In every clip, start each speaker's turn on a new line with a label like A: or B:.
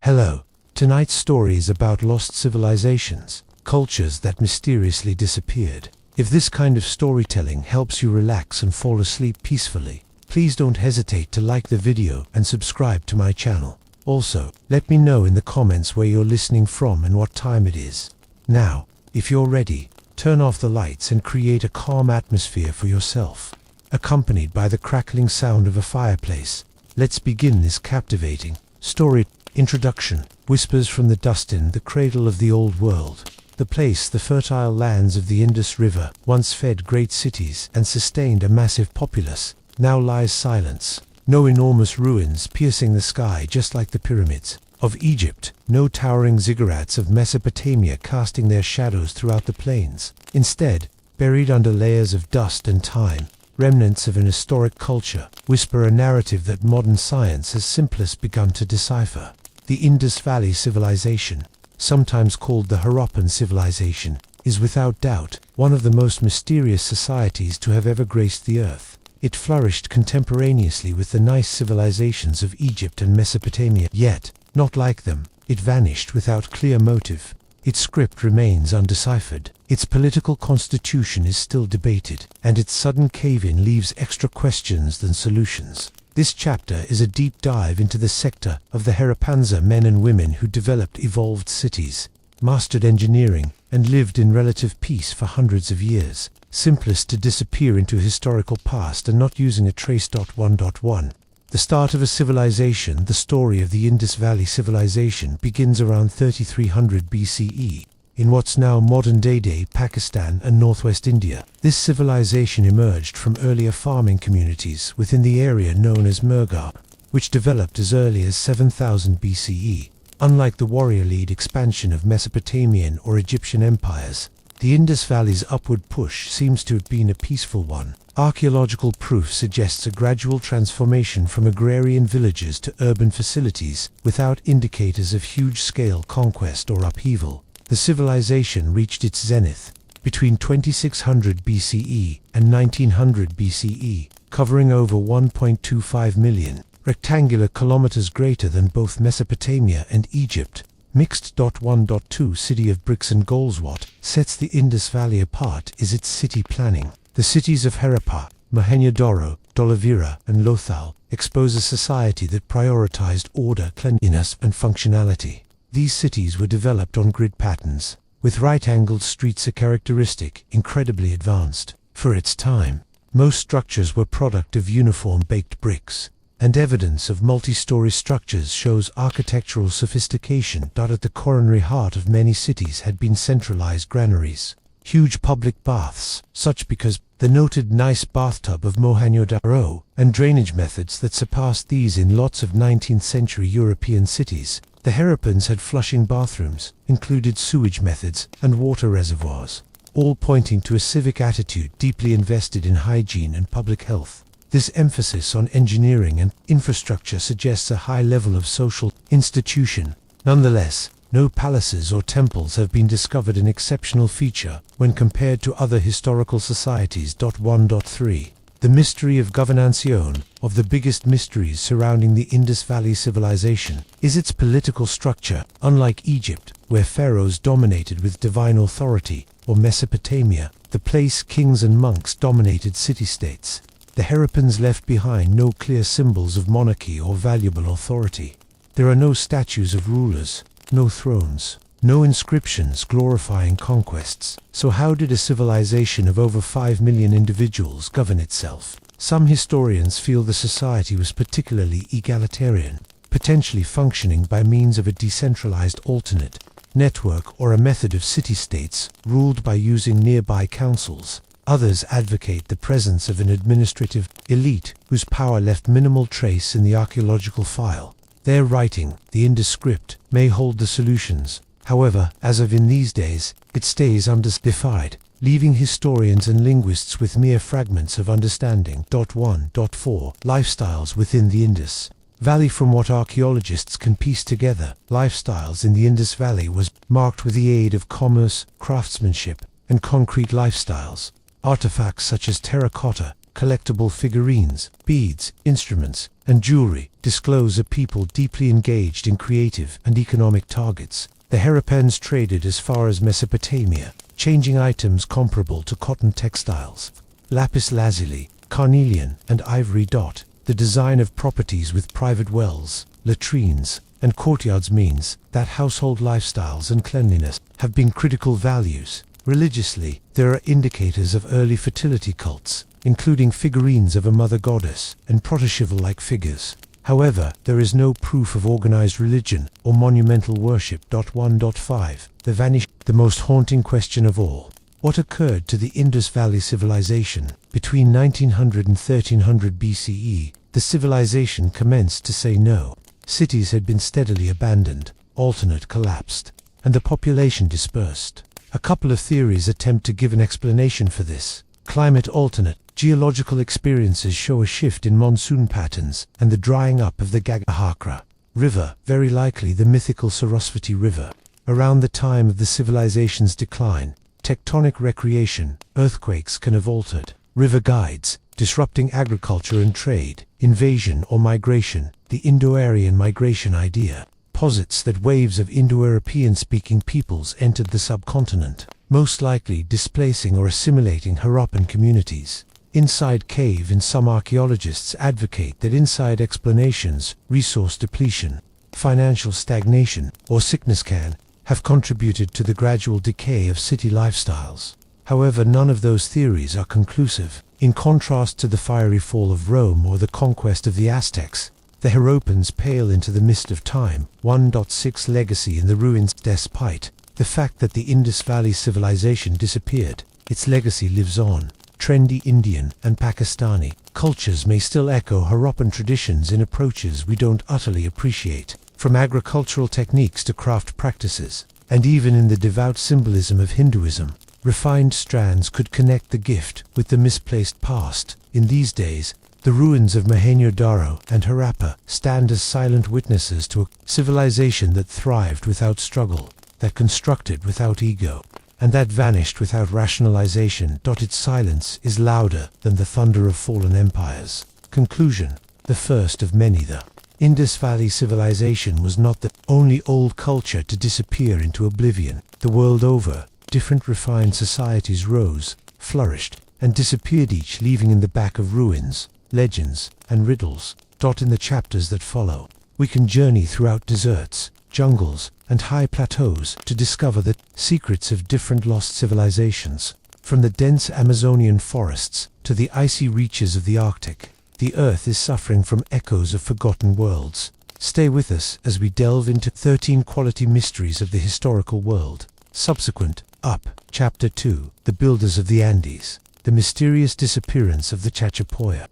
A: Hello. Tonight's story is about lost civilizations, cultures that mysteriously disappeared. If this kind of storytelling helps you relax and fall asleep peacefully, please don't hesitate to like the video and subscribe to my channel. Also, let me know in the comments where you're listening from and what time it is. Now, if you're ready, turn off the lights and create a calm atmosphere for yourself, accompanied by the crackling sound of a fireplace. Let's begin this captivating story. Introduction. Whispers from the Dustin, the cradle of the old world. The place, the fertile lands of the Indus River, once fed great cities and sustained a massive populace, now lies silence. No enormous ruins piercing the sky just like the pyramids of Egypt, no towering ziggurats of Mesopotamia casting their shadows throughout the plains. Instead, buried under layers of dust and time, remnants of an historic culture whisper a narrative that modern science has simplest begun to decipher. The Indus Valley civilization, sometimes called the Harappan civilization, is without doubt one of the most mysterious societies to have ever graced the earth. It flourished contemporaneously with the nice civilizations of Egypt and Mesopotamia, yet, not like them, it vanished without clear motive. Its script remains undeciphered, its political constitution is still debated, and its sudden cave-in leaves extra questions than solutions. This chapter is a deep dive into the sector of the Harappanza, men and women who developed evolved cities, mastered engineering, and lived in relative peace for hundreds of years. Simplest to disappear into historical past and not using a trace. 1.1. The start of a civilization. The story of the Indus Valley civilization begins around 3300 BCE. In what's now modern-day Pakistan and northwest India. This civilization emerged from earlier farming communities within the area known as Murghab, which developed as early as 7000 BCE. Unlike the warrior-led expansion of Mesopotamian or Egyptian empires, the Indus Valley's upward push seems to have been a peaceful one. Archaeological proof suggests a gradual transformation from agrarian villages to urban facilities, without indicators of huge-scale conquest or upheaval. The civilization reached its zenith between 2600 BCE and 1900 BCE, covering over 1.25 million rectangular kilometers, greater than both Mesopotamia and Egypt. Mixed. 1.2. City of bricks and goals. What sets the Indus Valley apart is its city planning. The cities of Harappa, Mohenjo-daro, Dholavira, and Lothal expose a society that prioritized order, cleanliness, and functionality. These cities were developed on grid patterns, with right-angled streets, a characteristic incredibly advanced for its time. Most structures were product of uniform baked bricks, and evidence of multi-story structures shows architectural sophistication. At the coronary heart of many cities had been centralized granaries, huge public baths, such because the noted nice bathtub of Mohenjo-daro, and drainage methods that surpassed these in lots of 19th century European cities. The Harappans had flushing bathrooms, included sewage methods, and water reservoirs, all pointing to a civic attitude deeply invested in hygiene and public health. This emphasis on engineering and infrastructure suggests a high level of social institution. Nonetheless, no palaces or temples have been discovered, an exceptional feature when compared to other historical societies. 1.3. The mystery of governancion. Of the biggest mysteries surrounding the Indus Valley civilization is its political structure. Unlike Egypt, where pharaohs dominated with divine authority, or Mesopotamia, the place kings and monks dominated city-states. The Harappans left behind no clear symbols of monarchy or valuable authority. There are no statues of rulers, no thrones, no inscriptions glorifying conquests. So how did a civilization of over 5 million individuals govern itself? Some historians feel the society was particularly egalitarian, potentially functioning by means of a decentralized alternate network or a method of city-states ruled by using nearby councils. Others advocate the presence of an administrative elite whose power left minimal trace in the archaeological file. Their writing, the Indus script, may hold the solutions. However, as of in these days, it stays undeciphered, leaving historians and linguists with mere fragments of understanding. 1.4. Lifestyles within the Indus Valley. From what archaeologists can piece together, lifestyles in the Indus Valley was marked with the aid of commerce, craftsmanship, and concrete lifestyles. Artifacts such as terracotta, collectible figurines, beads, instruments, and jewelry disclose a people deeply engaged in creative and economic targets. The Harappans traded as far as Mesopotamia, changing items comparable to cotton textiles. Lapis lazuli, carnelian, and ivory dot. The design of properties with private wells, latrines, and courtyards means that household lifestyles and cleanliness have been critical values. Religiously, there are indicators of early fertility cults, including figurines of a mother goddess and protoshival-like figures. However, there is no proof of organized religion or monumental worship. 1.5. The vanish. The most haunting question of all. What occurred to the Indus Valley civilization? Between 1900 and 1300 BCE, the civilization commenced to say no. Cities had been steadily abandoned, alternate collapsed, and the population dispersed. A couple of theories attempt to give an explanation for this. Climate alternate. Geological experiences show a shift in monsoon patterns and the drying up of the Gagahakra River, very likely the mythical Sarasvati River. Around the time of the civilization's decline, tectonic recreation, earthquakes can have altered river guides, disrupting agriculture and trade. Invasion or migration. The Indo-Aryan migration idea posits that waves of Indo-European-speaking peoples entered the subcontinent, most likely displacing or assimilating Harappan communities. Inside cave. In some archaeologists advocate that inside explanations, resource depletion, financial stagnation, or sickness can have contributed to the gradual decay of city lifestyles. However, none of those theories are conclusive. In contrast to the fiery fall of Rome or the conquest of the Aztecs, the Harappans pale into the mist of time. 1.6 Legacy in the ruins. Despite the fact that the Indus Valley civilization disappeared, its legacy lives on. Trendy Indian and Pakistani cultures may still echo Harappan traditions in approaches we don't utterly appreciate, from agricultural techniques to craft practices, and even in the devout symbolism of Hinduism. Refined strands could connect the gift with the misplaced past. In these days, the ruins of Mohenjo-Daro and Harappa stand as silent witnesses to a civilization that thrived without struggle, that constructed without ego, and that vanished without rationalization. Its silence is louder than the thunder of fallen empires. Conclusion. The first of many. The Indus Valley civilization was not the only old culture to disappear into oblivion. The world over, different refined societies rose, flourished, and disappeared, each leaving in the back of ruins, legends, and riddles. In the chapters that follow, we can journey throughout deserts, jungles, and high plateaus to discover the secrets of different lost civilizations. From the dense Amazonian forests to the icy reaches of the Arctic, the Earth is suffering from echoes of forgotten worlds. Stay with us as we delve into 13 quality mysteries of the historical world. Subsequent. Up. Chapter 2. The Builders of the Andes. The mysterious disappearance of the Chachapoya.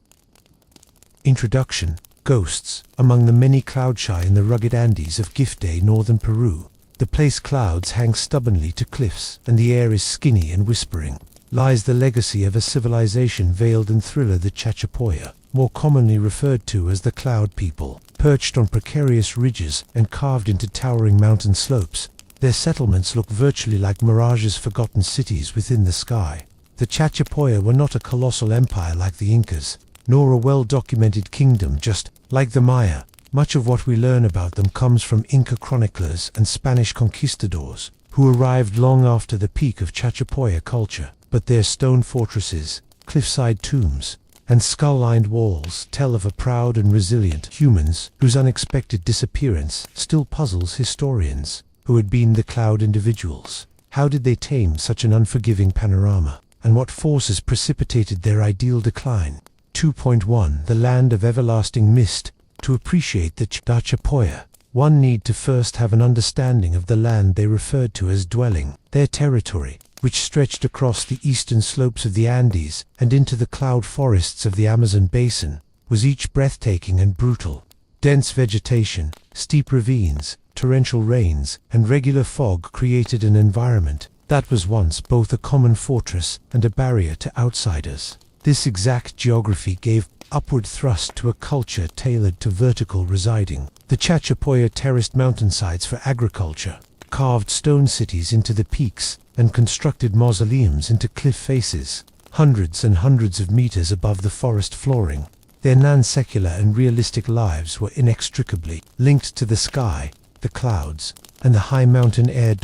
A: Introduction. Ghosts. Among the many cloud-shy in the rugged Andes of Gifte, northern Peru, the place clouds hang stubbornly to cliffs, and the air is skinny and whispering, lies the legacy of a civilization veiled in thriller, the Chachapoya, more commonly referred to as the Cloud People. Perched on precarious ridges and carved into towering mountain slopes, their settlements look virtually like mirages, forgotten cities within the sky. The Chachapoya were not a colossal empire like the Incas, nor a well-documented kingdom just like the Maya. Much of what we learn about them comes from Inca chroniclers and Spanish conquistadors, who arrived long after the peak of Chachapoya culture. But their stone fortresses, cliffside tombs, and skull-lined walls tell of a proud and resilient humans whose unexpected disappearance still puzzles historians. Who had been the cloud individuals? How did they tame such an unforgiving panorama? And what forces precipitated their ideal decline? 2.1 The Land of Everlasting Mist. To appreciate the Chachapoya, one need to first have an understanding of the land they referred to as dwelling. Their territory, which stretched across the eastern slopes of the Andes and into the cloud forests of the Amazon basin, was each breathtaking and brutal. Dense vegetation, steep ravines, torrential rains, and regular fog created an environment that was once both a common fortress and a barrier to outsiders. This exact geography gave upward thrust to a culture tailored to vertical residing. The Chachapoya terraced mountainsides for agriculture, carved stone cities into the peaks, and constructed mausoleums into cliff faces. hundreds and hundreds of meters above the forest flooring. Their non-secular and realistic lives were inextricably linked to the sky, the clouds, and the high mountain air.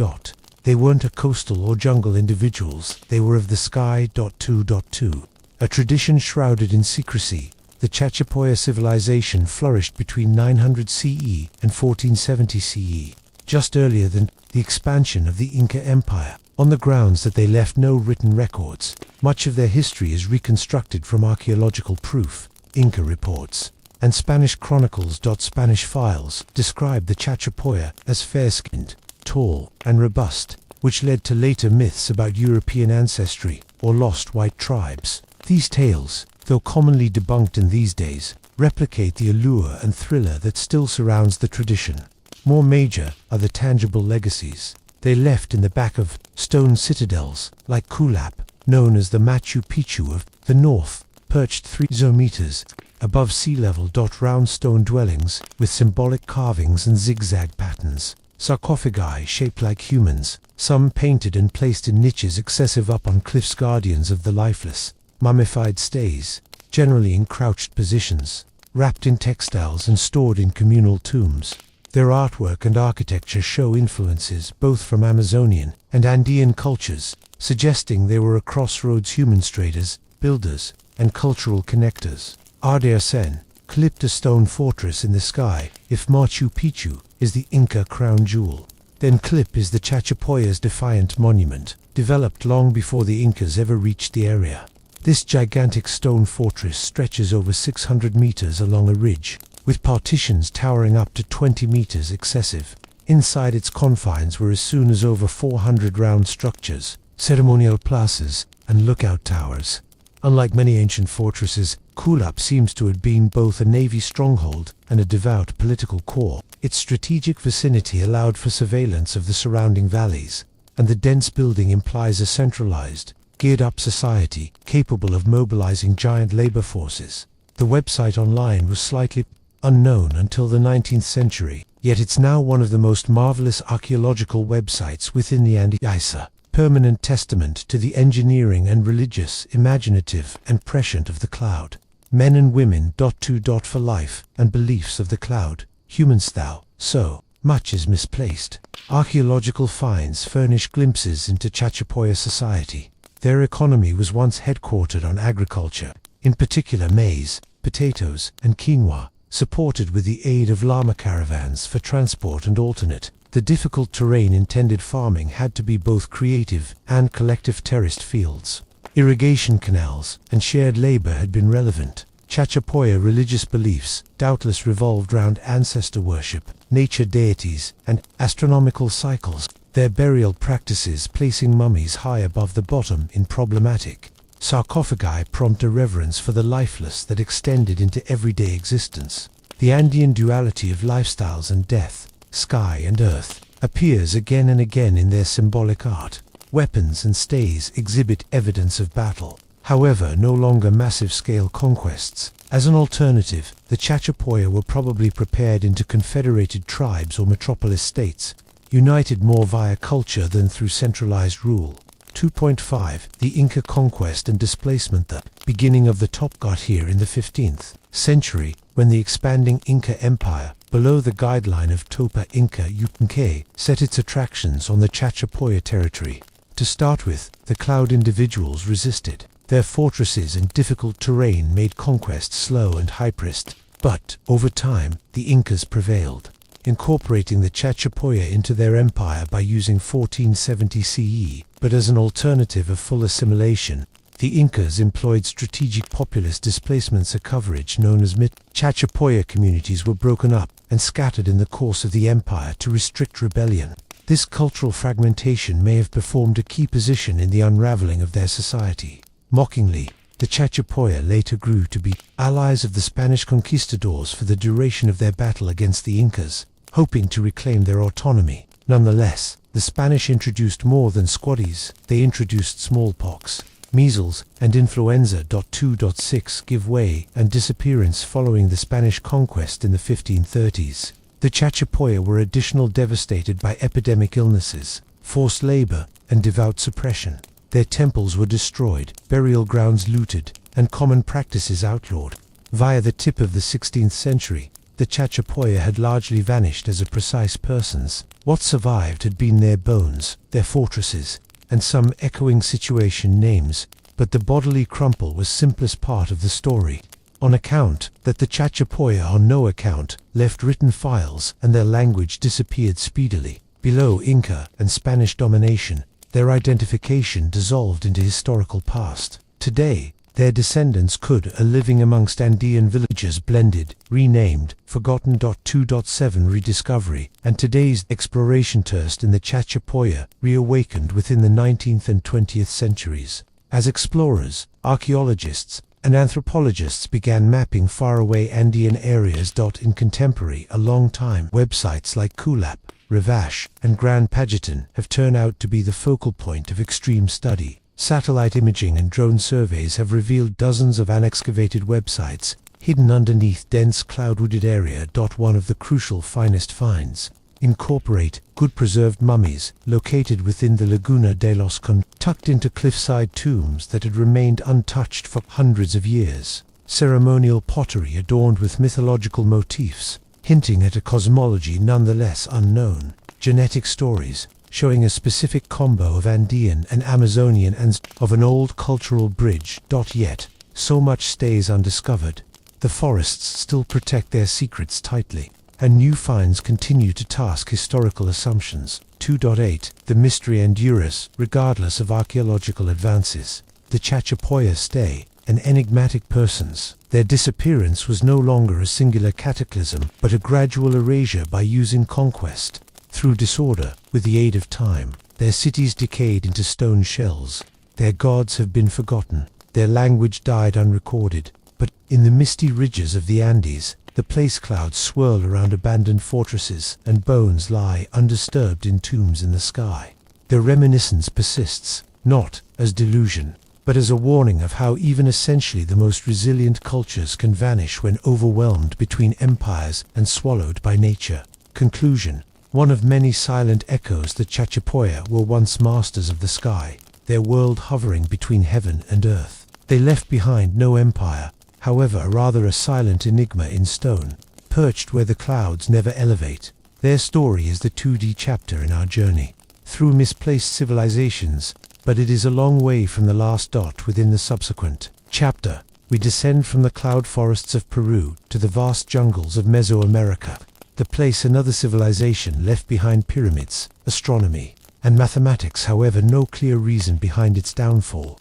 A: They weren't a coastal or jungle individuals, they were of the sky. 2.2. A tradition shrouded in secrecy, the Chachapoya civilization flourished between 900 CE and 1470 CE, just earlier than the expansion of the Inca Empire. On the grounds that they left no written records, much of their history is reconstructed from archaeological proof, Inca reports, and Spanish chronicles. Spanish files describe the Chachapoya as fair-skinned, tall, and robust, which led to later myths about European ancestry or lost white tribes. These tales, though commonly debunked in these days, replicate the allure and thriller that still surrounds the tradition. More major are the tangible legacies they left in the back of stone citadels, like Kulap, known as the Machu Picchu of the north, perched 3 meters above sea level. Round stone dwellings with symbolic carvings and zigzag patterns. Sarcophagi shaped like humans, some painted and placed in niches excessive up on cliffs, guardians of the lifeless. Mummified stays, generally in crouched positions, wrapped in textiles and stored in communal tombs. Their artwork and architecture show influences both from Amazonian and Andean cultures, suggesting they were a crossroads human traders, builders, and cultural connectors. Ardeasen, clipped a stone fortress in the sky. If Machu Picchu is the Inca crown jewel, then Clip is the Chachapoya's defiant monument, developed long before the Incas ever reached the area. This gigantic stone fortress stretches over 600 meters along a ridge, with partitions towering up to 20 meters excessive. Inside its confines were as soon as over 400 round structures, ceremonial plazas, and lookout towers. Unlike many ancient fortresses, Kulap seems to have been both a navy stronghold and a devout political core. Its strategic vicinity allowed for surveillance of the surrounding valleys, and the dense building implies a centralized, geared-up society capable of mobilizing giant labor forces. The website online was slightly unknown until the 19th century, yet it's now one of the most marvelous archaeological websites within the Andes, a permanent testament to the engineering and religious, imaginative, and prescient of the cloud. Men and women. 2. For life and beliefs of the cloud, humans thou, so much is misplaced. Archaeological finds furnish glimpses into Chachapoya society. Their economy was once headquartered on agriculture, in particular maize, potatoes, and quinoa, supported with the aid of llama caravans for transport and alternate. The difficult terrain intended farming had to be both creative and collective. Terraced fields, irrigation canals, and shared labor had been relevant. Chachapoya religious beliefs doubtless revolved around ancestor worship, nature deities, and astronomical cycles, their burial practices placing mummies high above the bottom in problematic sarcophagi prompt a reverence for the lifeless that extended into everyday existence. The Andean duality of lifestyles and death, sky and earth, appears again and again in their symbolic art. Weapons and stays exhibit evidence of battle, however no longer massive-scale conquests. As an alternative, the Chachapoya were probably prepared into confederated tribes or metropolis states, united more via culture than through centralized rule. 2.5 The Inca conquest and displacement. The beginning of the top got here in the 15th century, when the expanding Inca Empire, below the guideline of Topa Inca Yupanque, set its attractions on the Chachapoya territory. To start with, the cloud individuals resisted. Their fortresses and difficult terrain made conquest slow and high-priced, but, over time, the Incas prevailed, incorporating the Chachapoya into their empire by using 1470 CE, but as an alternative of full assimilation, the Incas employed strategic populist displacements. A coverage known as Chachapoya communities were broken up and scattered in the course of the empire to restrict rebellion. This cultural fragmentation may have performed a key position in the unraveling of their society. Mockingly, the Chachapoya later grew to be allies of the Spanish conquistadors for the duration of their battle against the Incas, hoping to reclaim their autonomy. Nonetheless, the Spanish introduced more than squaddies. They introduced smallpox, measles, and influenza. 2.6 Give way and disappearance. Following the Spanish conquest in the 1530s, the Chachapoya were additionally devastated by epidemic illnesses, forced labor, and devout suppression. Their temples were destroyed, burial grounds looted, and common practices outlawed. Via the tip of the 16th century, the Chachapoya had largely vanished as a precise persons. What survived had been their bones, their fortresses, and some echoing situation names, but the bodily crumple was simplest part of the story. On account that the Chachapoya on no account left written files and their language disappeared speedily. Below Inca and Spanish domination, their identification dissolved into historical past. Today, their descendants could, living amongst Andean villages blended, renamed, forgotten. 2.7 rediscovery, and today's exploration thirst in the Chachapoya reawakened within the 19th and 20th centuries. As explorers, archaeologists, and anthropologists began mapping faraway Andean areas. In contemporary, a long time, websites like Kulap, Ravache, and Grand Pageton have turned out to be the focal point of extreme study. Satellite imaging and drone surveys have revealed dozens of unexcavated websites hidden underneath dense cloud-wooded area. One of the crucial finest finds incorporate good preserved mummies located within the Laguna de los Con, tucked into cliffside tombs that had remained untouched for hundreds of years. Ceremonial pottery adorned with mythological motifs, hinting at a cosmology nonetheless unknown. Genetic stories showing a specific combo of Andean and Amazonian and of an old cultural bridge. Yet, so much stays undiscovered. The forests still protect their secrets tightly, and new finds continue to task historical assumptions. 2.8 The mystery endures, regardless of archaeological advances. The Chachapoya stay, an enigmatic persons. Their disappearance was no longer a singular cataclysm, but a gradual erasure by using conquest. Through disorder, with the aid of time, their cities decayed into stone shells. Their gods have been forgotten. Their language died unrecorded. But in the misty ridges of the Andes, the place clouds swirl around abandoned fortresses, and bones lie undisturbed in tombs in the sky. Their reminiscence persists, not as delusion, but as a warning of how even essentially the most resilient cultures can vanish when overwhelmed between empires and swallowed by nature. Conclusion. One of many silent echoes, the Chachapoya were once masters of the sky, their world hovering between heaven and earth. They left behind no empire, however, rather a silent enigma in stone, perched where the clouds never elevate. Their story is the 2D chapter in our journey through misplaced civilizations, but it is a long way from the last dot within the subsequent chapter. We descend from the cloud forests of Peru to the vast jungles of Mesoamerica. The place another civilization left behind pyramids, astronomy, and mathematics, however no clear reason behind its downfall.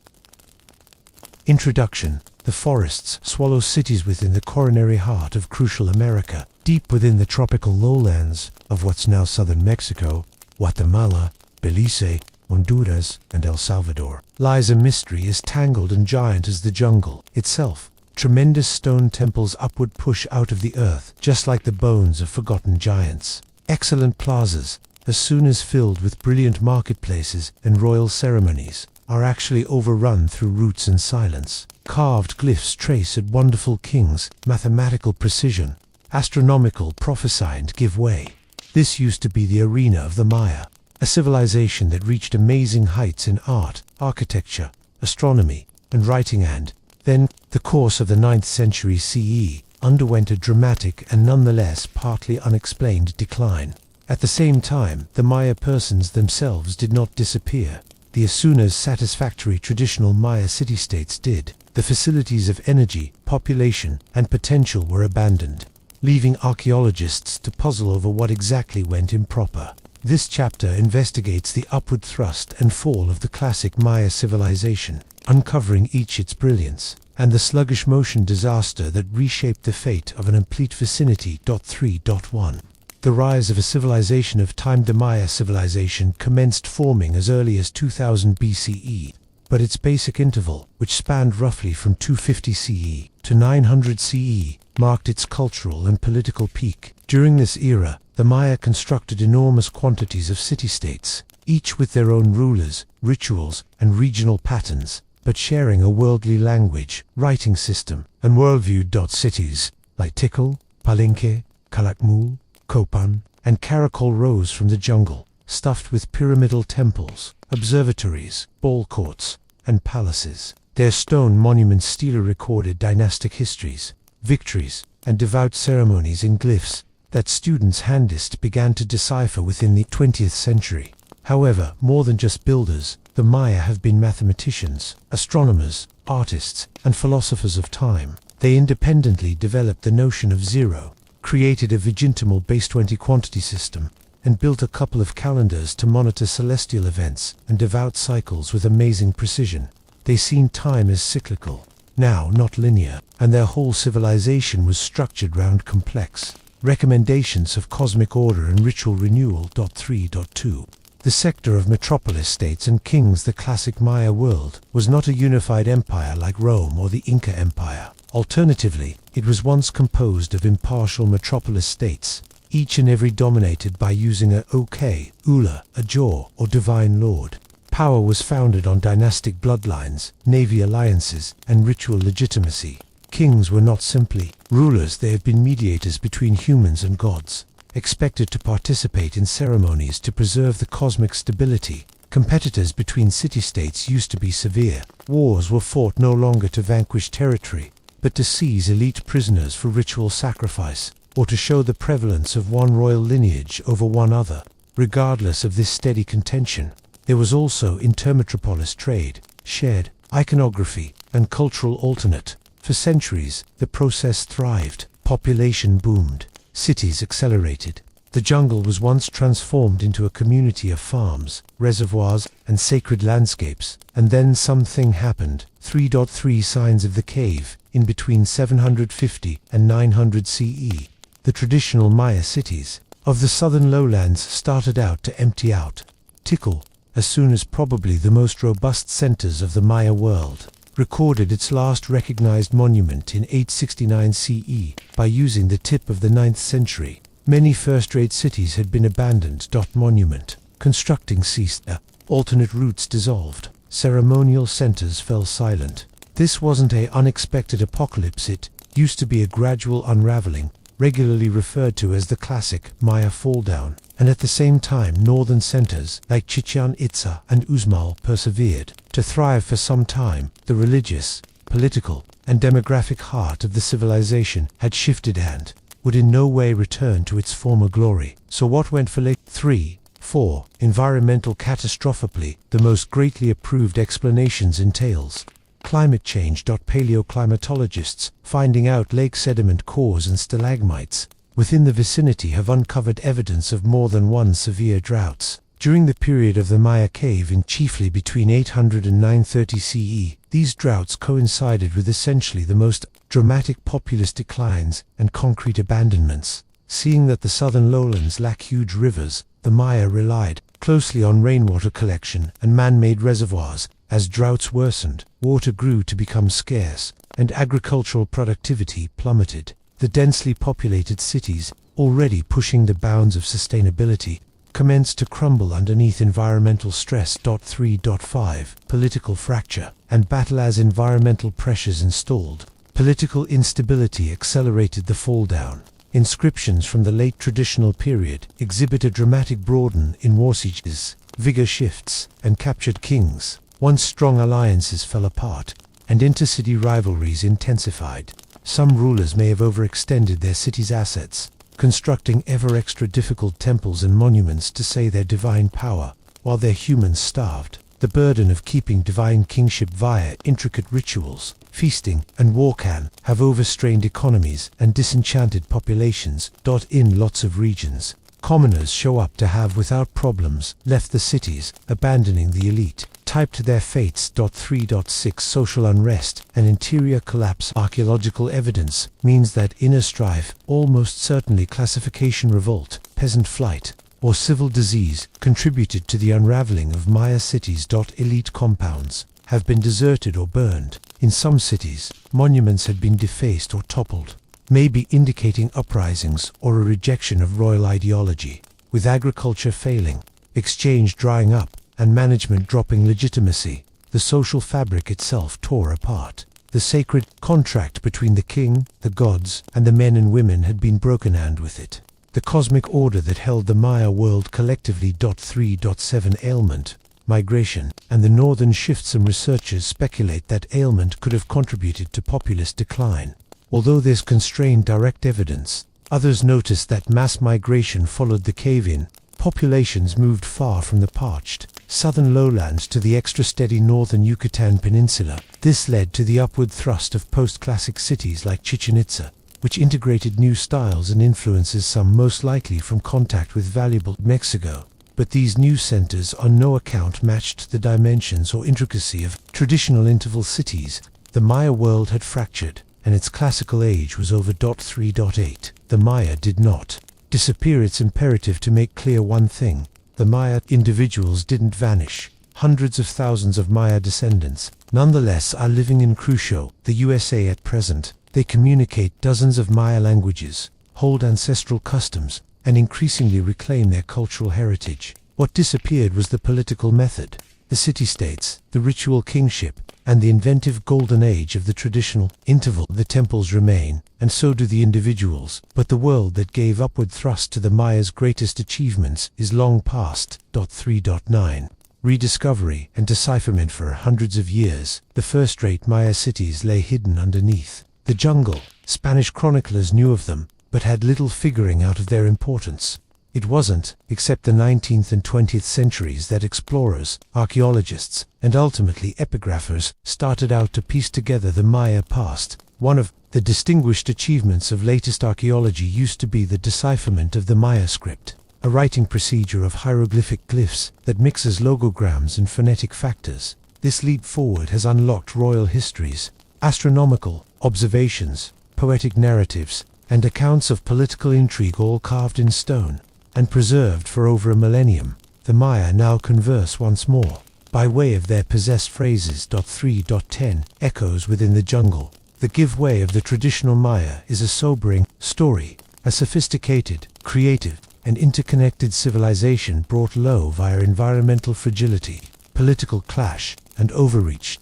A: Introduction. The forests swallow cities within the coronary heart of crucial America, deep within the tropical lowlands of what's now southern Mexico, Guatemala, Belize, Honduras, and El Salvador, lies a mystery as tangled and giant as the jungle itself. Tremendous stone temples upward push out of the earth, just like the bones of forgotten giants. Excellent plazas, as soon as filled with brilliant marketplaces and royal ceremonies, are actually overrun through roots and silence. Carved glyphs trace at wonderful kings, mathematical precision, astronomical prophesy and give way. This used to be the arena of the Maya, a civilization that reached amazing heights in art, architecture, astronomy, and writing, and then, the course of the 9th century CE underwent a dramatic and nonetheless partly unexplained decline. At the same time, the Maya persons themselves did not disappear. The as soon as satisfactory traditional Maya city-states did. The facilities of energy, population, and potential were abandoned, leaving archaeologists to puzzle over what exactly went improper. This chapter investigates the upward thrust and fall of the classic Maya civilization, uncovering each its brilliance, and the sluggish motion disaster that reshaped the fate of an complete vicinity. 3.1 The rise of a civilization of time. The Maya civilization commenced forming as early as 2000 BCE, but its basic interval, which spanned roughly from 250 CE to 900 CE, marked its cultural and political peak. During this era, the Maya constructed enormous quantities of city-states, each with their own rulers, rituals, and regional patterns, but sharing a worldly language, writing system, and worldview. Cities like Tikal, Palenque, Calakmul, Copan, and Caracol rose from the jungle, stuffed with pyramidal temples, observatories, ball courts, and palaces. Their stone monuments still recorded dynastic histories, victories, and devout ceremonies in glyphs that students handist began to decipher within the 20th century. However, more than just builders, the Maya have been mathematicians, astronomers, artists, and philosophers of time. They independently developed the notion of zero, created a vigentimal base 20 quantity system, and built a couple of calendars to monitor celestial events and devout cycles with amazing precision. They seen time as cyclical, now not linear, and their whole civilization was structured round complex recommendations of cosmic order and ritual renewal. 3.2 The sector of metropolis states and kings. The classic Maya world was not a unified empire like Rome or the Inca Empire. Alternatively, it was once composed of impartial metropolis states, each and every dominated by using a OK, Ula, a Jaw, or divine lord. Power was founded on dynastic bloodlines, navy alliances, and ritual legitimacy. Kings were not simply rulers, they have been mediators between humans and gods, expected to participate in ceremonies to preserve the cosmic stability. Competitors between city-states used to be severe. Wars were fought no longer to vanquish territory, but to seize elite prisoners for ritual sacrifice, or to show the prevalence of one royal lineage over one other. Regardless of this steady contention, there was also intermetropolis trade, shared iconography, and cultural alternate. For centuries, the process thrived, population boomed, cities accelerated. The jungle was once transformed into a community of farms, reservoirs, and sacred landscapes, and then something happened. 3.3 Signs of the cave, in between 750 and 900 CE. The traditional Maya cities of the southern lowlands started out to empty out. Tikal, as soon as probably the most robust centers of the Maya world, recorded its last recognized monument in 869 CE by using the tip of the 9th century. Many first-rate cities had been abandoned. Monument constructing ceased. Alternate routes dissolved. Ceremonial centers fell silent. This wasn't an unexpected apocalypse, it used to be a gradual unraveling, regularly referred to as the classic Maya fall-down, and at the same time northern centers like Chichen Itza and Uxmal persevered to thrive for some time. The religious, political, and demographic heart of the civilization had shifted and would in no way return to its former glory. So what went for late? 3.4 Environmental catastrophically, the most greatly approved explanations entails climate change. Paleoclimatologists finding out lake sediment cores and stalagmites within the vicinity have uncovered evidence of more than one severe droughts. During the period of the Maya cave in chiefly between 800 and 930 CE, these droughts coincided with essentially the most dramatic populous declines and concrete abandonments. Seeing that the southern lowlands lack huge rivers, the Maya relied closely on rainwater collection and man-made reservoirs. As droughts worsened, water grew to become scarce, and agricultural productivity plummeted. The densely populated cities, already pushing the bounds of sustainability, commenced to crumble underneath environmental stress. 3.5 Political fracture and battle. As environmental pressures installed, political instability accelerated the fall-down. Inscriptions from the late traditional period exhibit a dramatic broaden in war sieges, vigor shifts, and captured kings. Once strong alliances fell apart, and intercity rivalries intensified. Some rulers may have overextended their city's assets, constructing ever extra difficult temples and monuments to say their divine power, while their humans starved. The burden of keeping divine kingship via intricate rituals, feasting, and war can have overstrained economies and disenchanted populations. In lots of regions, commoners show up to have without problems left the cities, abandoning the elite type to their fates. 3.6 Social unrest and interior collapse. Archaeological evidence means that inner strife, almost certainly classification revolt, peasant flight, or civil disease, contributed to the unraveling of Maya cities. Elite compounds have been deserted or burned. In some cities, monuments had been defaced or toppled, maybe indicating uprisings or a rejection of royal ideology. With agriculture failing, exchange drying up, and management dropping legitimacy, the social fabric itself tore apart. The sacred contract between the king, the gods, and the men and women had been broken, and with it, the cosmic order that held the Maya world collectively. 3.7 Ailment, migration, and the northern shift. Some researchers speculate that ailment could have contributed to populous decline. Although there's constrained direct evidence, others notice that mass migration followed the cave-in. Populations moved far from the parched southern lowlands to the extra steady northern Yucatan Peninsula. This led to the upward thrust of post-classic cities like Chichen Itza, which integrated new styles and influences, some most likely from contact with valuable Mexico. But these new centers on no account matched the dimensions or intricacy of traditional interval cities. The Maya world had fractured, and its classical age was over. 3.8 The Maya did not disappear. It's imperative to make clear one thing: the Maya individuals didn't vanish. Hundreds of thousands of Maya descendants, nonetheless, are living in Crucio, the USA at present. They communicate dozens of Maya languages, hold ancestral customs, and increasingly reclaim their cultural heritage. What disappeared was the political method, the city-states, the ritual kingship, and the inventive golden age of the traditional interval. The temples remain, and so do the individuals, but the world that gave upward thrust to the Maya's greatest achievements is long past. 3.9 Rediscovery and decipherment. For hundreds of years, the first-rate Maya cities lay hidden underneath the jungle. Spanish chroniclers knew of them, but had little figuring out of their importance. It wasn't, except the 19th and 20th centuries, that explorers, archaeologists, and ultimately epigraphers started out to piece together the Maya past. One of the distinguished achievements of latest archaeology used to be the decipherment of the Maya script, a writing procedure of hieroglyphic glyphs that mixes logograms and phonetic factors. This leap forward has unlocked royal histories, astronomical observations, poetic narratives, and accounts of political intrigue, all carved in stone and preserved for over a millennium. The Maya now converse once more, by way of their possessed phrases. 3.10 Echoes within the jungle. The give way of the traditional Maya is a sobering story. A sophisticated, creative, and interconnected civilization brought low via environmental fragility, political clash, and overreach.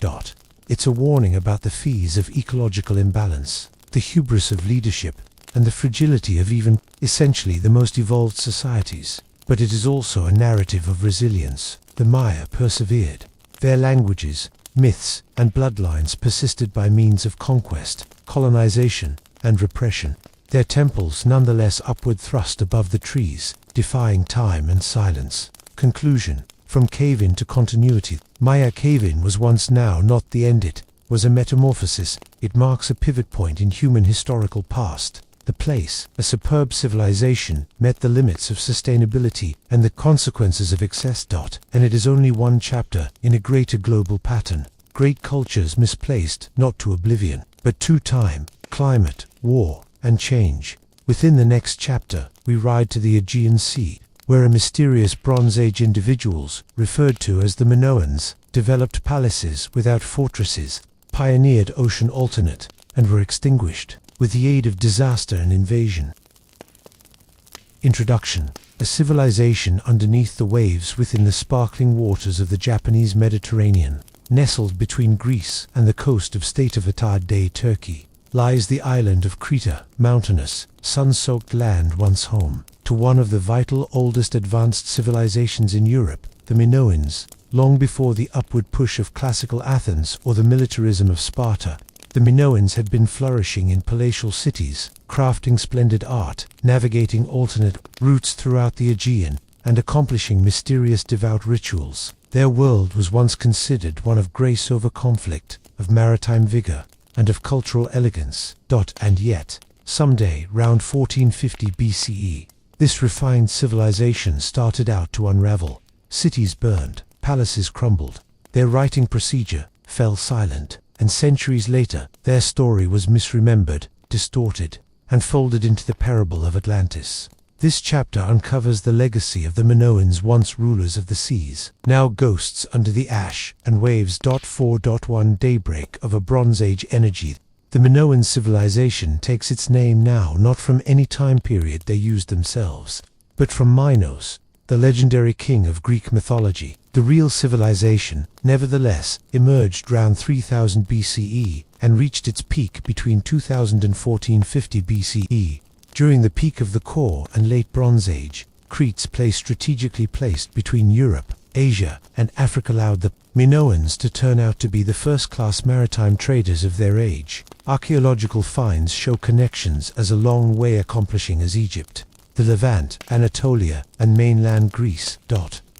A: It's a warning about the fees of ecological imbalance, the hubris of leadership, and the fragility of even, essentially, the most evolved societies. But it is also a narrative of resilience. The Maya persevered. Their languages, myths, and bloodlines persisted by means of conquest, colonization, and repression. Their temples nonetheless upward thrust above the trees, defying time and silence. Conclusion. From cave-in to continuity. Maya cave-in was once, now not the end. It was a metamorphosis. It marks a pivot point in human historical past. The place, a superb civilization, met the limits of sustainability and the consequences of excess. And it is only one chapter in a greater global pattern. Great cultures misplaced, not to oblivion, but to time, climate, war, and change. Within the next chapter, we ride to the Aegean Sea, where a mysterious Bronze Age individuals, referred to as the Minoans, developed palaces without fortresses, pioneered ocean alternate, and were extinguished with the aid of disaster and invasion. Introduction. A civilization underneath the waves within the sparkling waters of the Japanese Mediterranean. Nestled between Greece and the coast of state-of-Attard Turkey, lies the island of Crete, mountainous, sun-soaked land once home to one of the vital oldest advanced civilizations in Europe, the Minoans. Long before the upward push of classical Athens or the militarism of Sparta, the Minoans had been flourishing in palatial cities, crafting splendid art, navigating alternate routes throughout the Aegean, and accomplishing mysterious devout rituals. Their world was once considered one of grace over conflict, of maritime vigor, and of cultural elegance. And yet, someday, round 1450 BCE, this refined civilization started out to unravel. Cities burned, palaces crumbled, their writing procedure fell silent, and centuries later, their story was misremembered, distorted, and folded into the parable of Atlantis. This chapter uncovers the legacy of the Minoans, once rulers of the seas, now ghosts under the ash and waves. 4.1 Daybreak of a Bronze Age energy. The Minoan civilization takes its name now not from any time period they used themselves, but from Minos, the legendary king of Greek mythology. The real civilization, nevertheless, emerged around 3000 BCE and reached its peak between 2000 and 1450 BCE. During the peak of the Core and Late Bronze Age, Crete's place strategically placed between Europe, Asia, and Africa allowed the Minoans to turn out to be the first-class maritime traders of their age. Archaeological finds show connections as a long way accomplishing as Egypt, the Levant, Anatolia, and mainland Greece.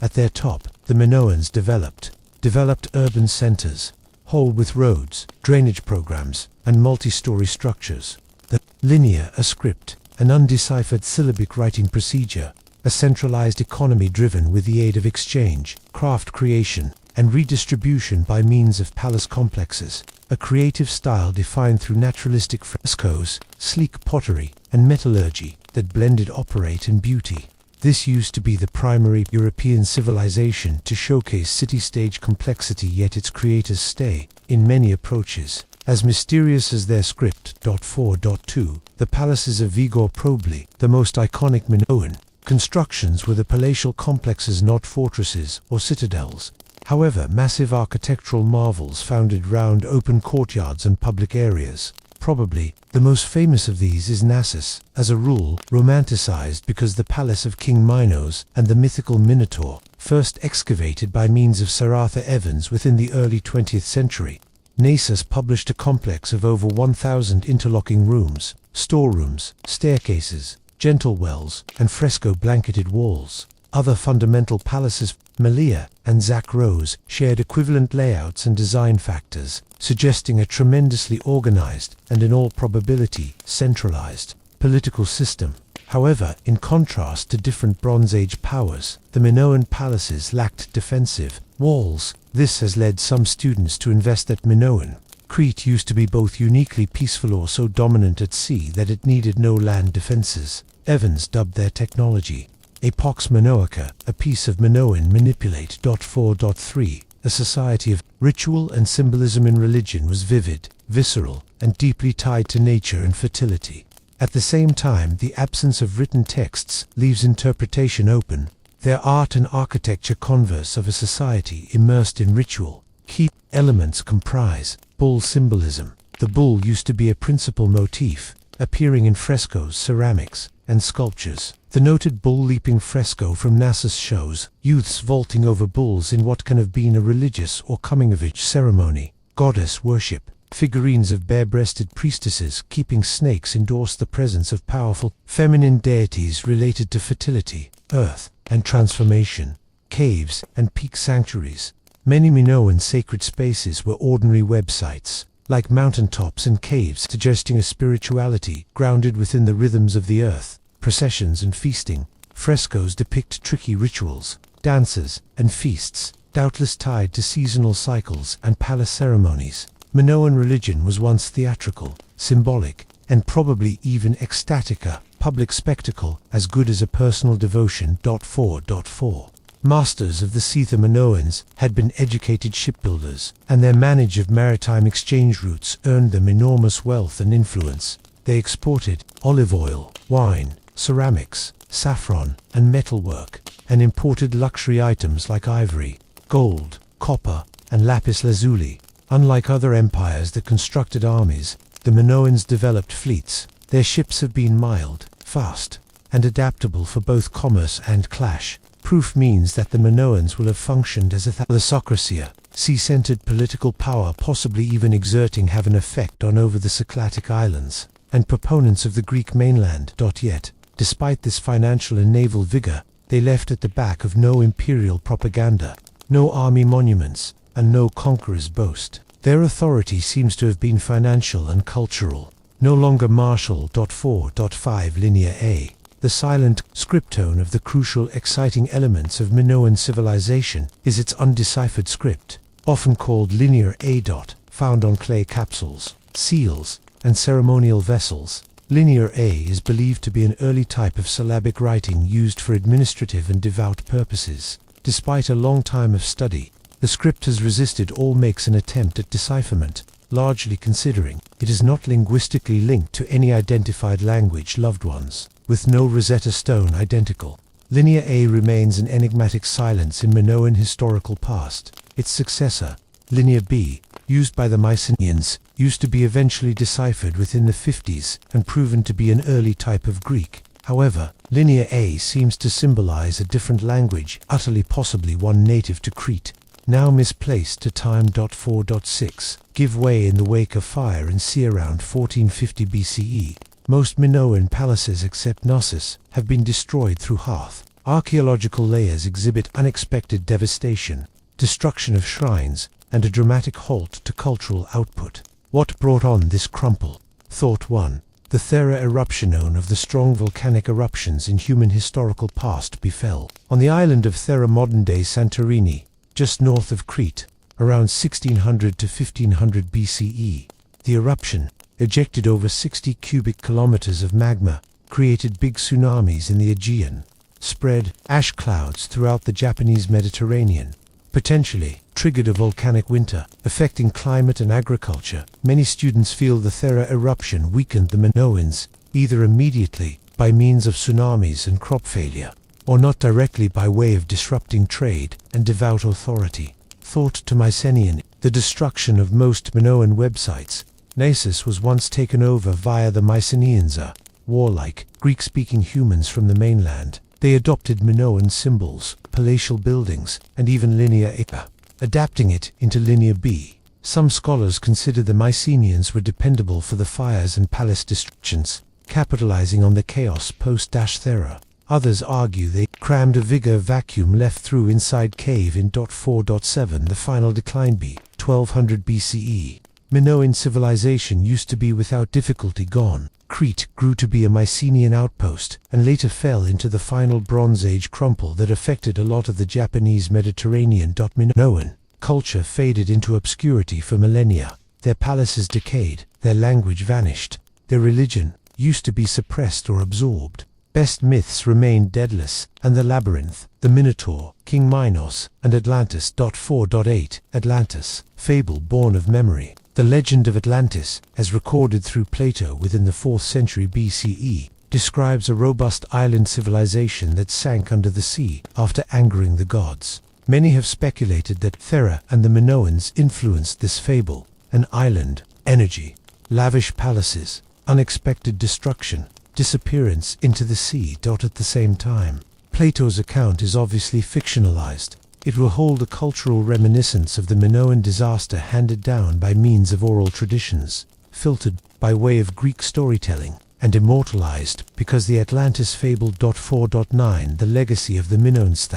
A: At their top, the Minoans developed urban centers, whole with roads, drainage programs, and multi-story structures. The linear, a script, an undeciphered syllabic writing procedure, a centralized economy driven with the aid of exchange, craft creation, and redistribution by means of palace complexes, a creative style defined through naturalistic frescoes, sleek pottery, and metallurgy that blended operate and beauty. This used to be the primary European civilization to showcase city-stage complexity, yet its creators stay, in many approaches, as mysterious as their script. 4.2 The palaces of Vigor, probably the most iconic Minoan constructions, were the palatial complexes, not fortresses or citadels. However, massive architectural marvels founded round open courtyards and public areas. Probably the most famous of these is Knossos, as a rule romanticized because the palace of King Minos and the mythical Minotaur, first excavated by means of Sir Arthur Evans within the early 20th century. Knossos published a complex of over 1,000 interlocking rooms, storerooms, staircases, gentle wells, and fresco-blanketed walls. Other fundamental palaces, Malea and Zakros, shared equivalent layouts and design factors, suggesting a tremendously organized, and in all probability, centralized, political system. However, in contrast to different Bronze Age powers, the Minoan palaces lacked defensive walls. This has led some students to invest that Minoan Crete used to be both uniquely peaceful or so dominant at sea that it needed no land defenses. Evans dubbed their technology a Pax Minoica, a piece of Minoan manipulate. 4.3 A society of ritual and symbolism in religion was vivid, visceral, and deeply tied to nature and fertility. At the same time, the absence of written texts leaves interpretation open. Their art and architecture converse of a society immersed in ritual. Key elements comprise bull symbolism. The bull used to be a principal motif, appearing in frescoes, ceramics, and sculptures. The noted bull-leaping fresco from Knossos shows youths vaulting over bulls in what can have been a religious or coming-of-age ceremony. Goddess worship. Figurines of bare-breasted priestesses keeping snakes endorse the presence of powerful feminine deities related to fertility, earth, and transformation. Caves and peak sanctuaries. Many Minoan sacred spaces were ordinary websites, like mountaintops and caves, suggesting a spirituality grounded within the rhythms of the earth. Processions and feasting. Frescoes depict tricky rituals, dances, and feasts, doubtless tied to seasonal cycles and palace ceremonies. Minoan religion was once theatrical, symbolic, and probably even ecstatic, a public spectacle as good as a personal devotion. 4.4 Masters of the sea, the Minoans had been educated shipbuilders, and their manage of maritime exchange routes earned them enormous wealth and influence. They exported olive oil, wine, ceramics, saffron, and metalwork, and imported luxury items like ivory, gold, copper, and lapis lazuli. Unlike other empires that constructed armies, the Minoans developed fleets. Their ships have been mild, fast, and adaptable for both commerce and clash. Proof means that the Minoans will have functioned as a thalassocracy, sea-centered political power, possibly even exerting have an effect on over the Cycladic islands, and proponents of the Greek mainland. Yet, despite this financial and naval vigor, they left at the back of no imperial propaganda, no army monuments, and no conqueror's boast. Their authority seems to have been financial and cultural, no longer martial. 4.5 Linear A. The silent scriptone of the crucial exciting elements of Minoan civilization is its undeciphered script, often called Linear A. Found on clay capsules, seals, and ceremonial vessels. Linear A is believed to be an early type of syllabic writing used for administrative and devout purposes. Despite a long time of study, the script has resisted all makes an attempt at decipherment, largely considering it is not linguistically linked to any identified language loved ones, with no Rosetta Stone identical. Linear A remains an enigmatic silence in Minoan historical past. Its successor, Linear B, used by the Mycenaeans, used to be eventually deciphered within the 50s and proven to be an early type of Greek. However, Linear A seems to symbolize a different language, utterly possibly one native to Crete, now misplaced to time. 4.6, give way in the wake of fire in c. around 1450 BCE. Most Minoan palaces except Knossos have been destroyed through hearth. Archaeological layers exhibit unexpected devastation, destruction of shrines, and a dramatic halt to cultural output. What brought on this crumple? Thought 1. The Thera eruption. Known of the strong volcanic eruptions in human historical past befell on the island of Thera, modern-day Santorini, just north of Crete, around 1600 to 1500 BCE. The eruption, ejected over 60 cubic kilometers of magma, created big tsunamis in the Aegean, spread ash clouds throughout the Japanese Mediterranean, potentially triggered a volcanic winter, affecting climate and agriculture. Many students feel the Thera eruption weakened the Minoans, either immediately, by means of tsunamis and crop failure, or not directly by way of disrupting trade and devout authority. Thought to Mycenaean, the destruction of most Minoan websites. Knossos was once taken over via the Mycenaeans, warlike, Greek-speaking humans from the mainland. They adopted Minoan symbols, palatial buildings, and even Linear A, adapting it into Linear B. Some scholars consider the Mycenaeans were dependable for the fires and palace destructions, capitalizing on the chaos post-Thera. Others argue they crammed a vigor vacuum left through inside cave in. 4.7, the final decline b. 1200 BCE. Minoan civilization used to be without difficulty gone. Crete grew to be a Mycenaean outpost, and later fell into the final Bronze Age crumple that affected a lot of the Japanese Mediterranean. Minoan culture faded into obscurity for millennia. Their palaces decayed, their language vanished, their religion used to be suppressed or absorbed. Best myths remained deadless, and the labyrinth, the Minotaur, King Minos, and Atlantis. 4.8, Atlantis, fable born of memory. The legend of Atlantis, as recorded through Plato within the 4th century BCE, describes a robust island civilization that sank under the sea after angering the gods. Many have speculated that Thera and the Minoans influenced this fable. An island, energy, lavish palaces, unexpected destruction, disappearance into the sea. At the same time, Plato's account is obviously fictionalized. It will hold a cultural reminiscence of the Minoan disaster handed down by means of oral traditions, filtered by way of Greek storytelling, and immortalized because the Atlantis fable. 4.9, the legacy of the Minoans.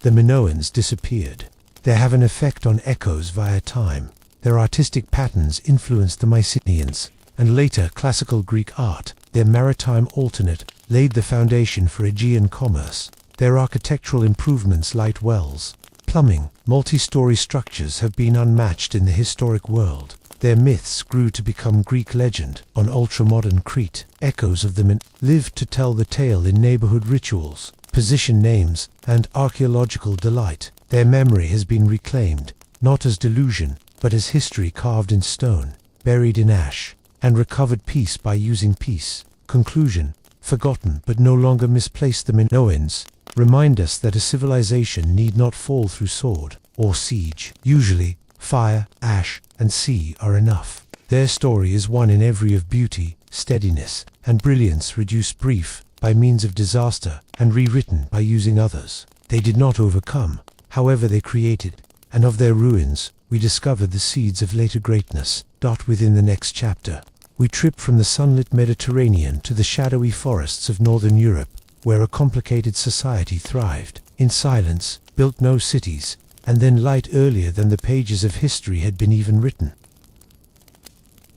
A: The Minoans disappeared. They have an effect on echoes via time. Their artistic patterns influenced the Mycenaeans, and later classical Greek art. Their maritime alternate laid the foundation for Aegean commerce. Their architectural improvements, light wells, plumbing, multi-story structures, have been unmatched in the historic world. Their myths grew to become Greek legend on ultramodern Crete. Echoes of them lived to tell the tale in neighborhood rituals, position names, and archaeological delight. Their memory has been reclaimed, not as delusion, but as history carved in stone, buried in ash, and recovered piece by using piece. Conclusion: forgotten but no longer misplaced. The Minoans remind us that a civilization need not fall through sword or siege. Usually, fire, ash, and sea are enough. Their story is one in every of beauty, steadiness, and brilliance reduced brief by means of disaster and rewritten by using others. They did not overcome, however they created, and of their ruins we discover the seeds of later greatness. Within the next chapter, we trip from the sunlit Mediterranean to the shadowy forests of northern Europe, where a complicated society thrived, in silence, built no cities, and then light earlier than the pages of history had been even written.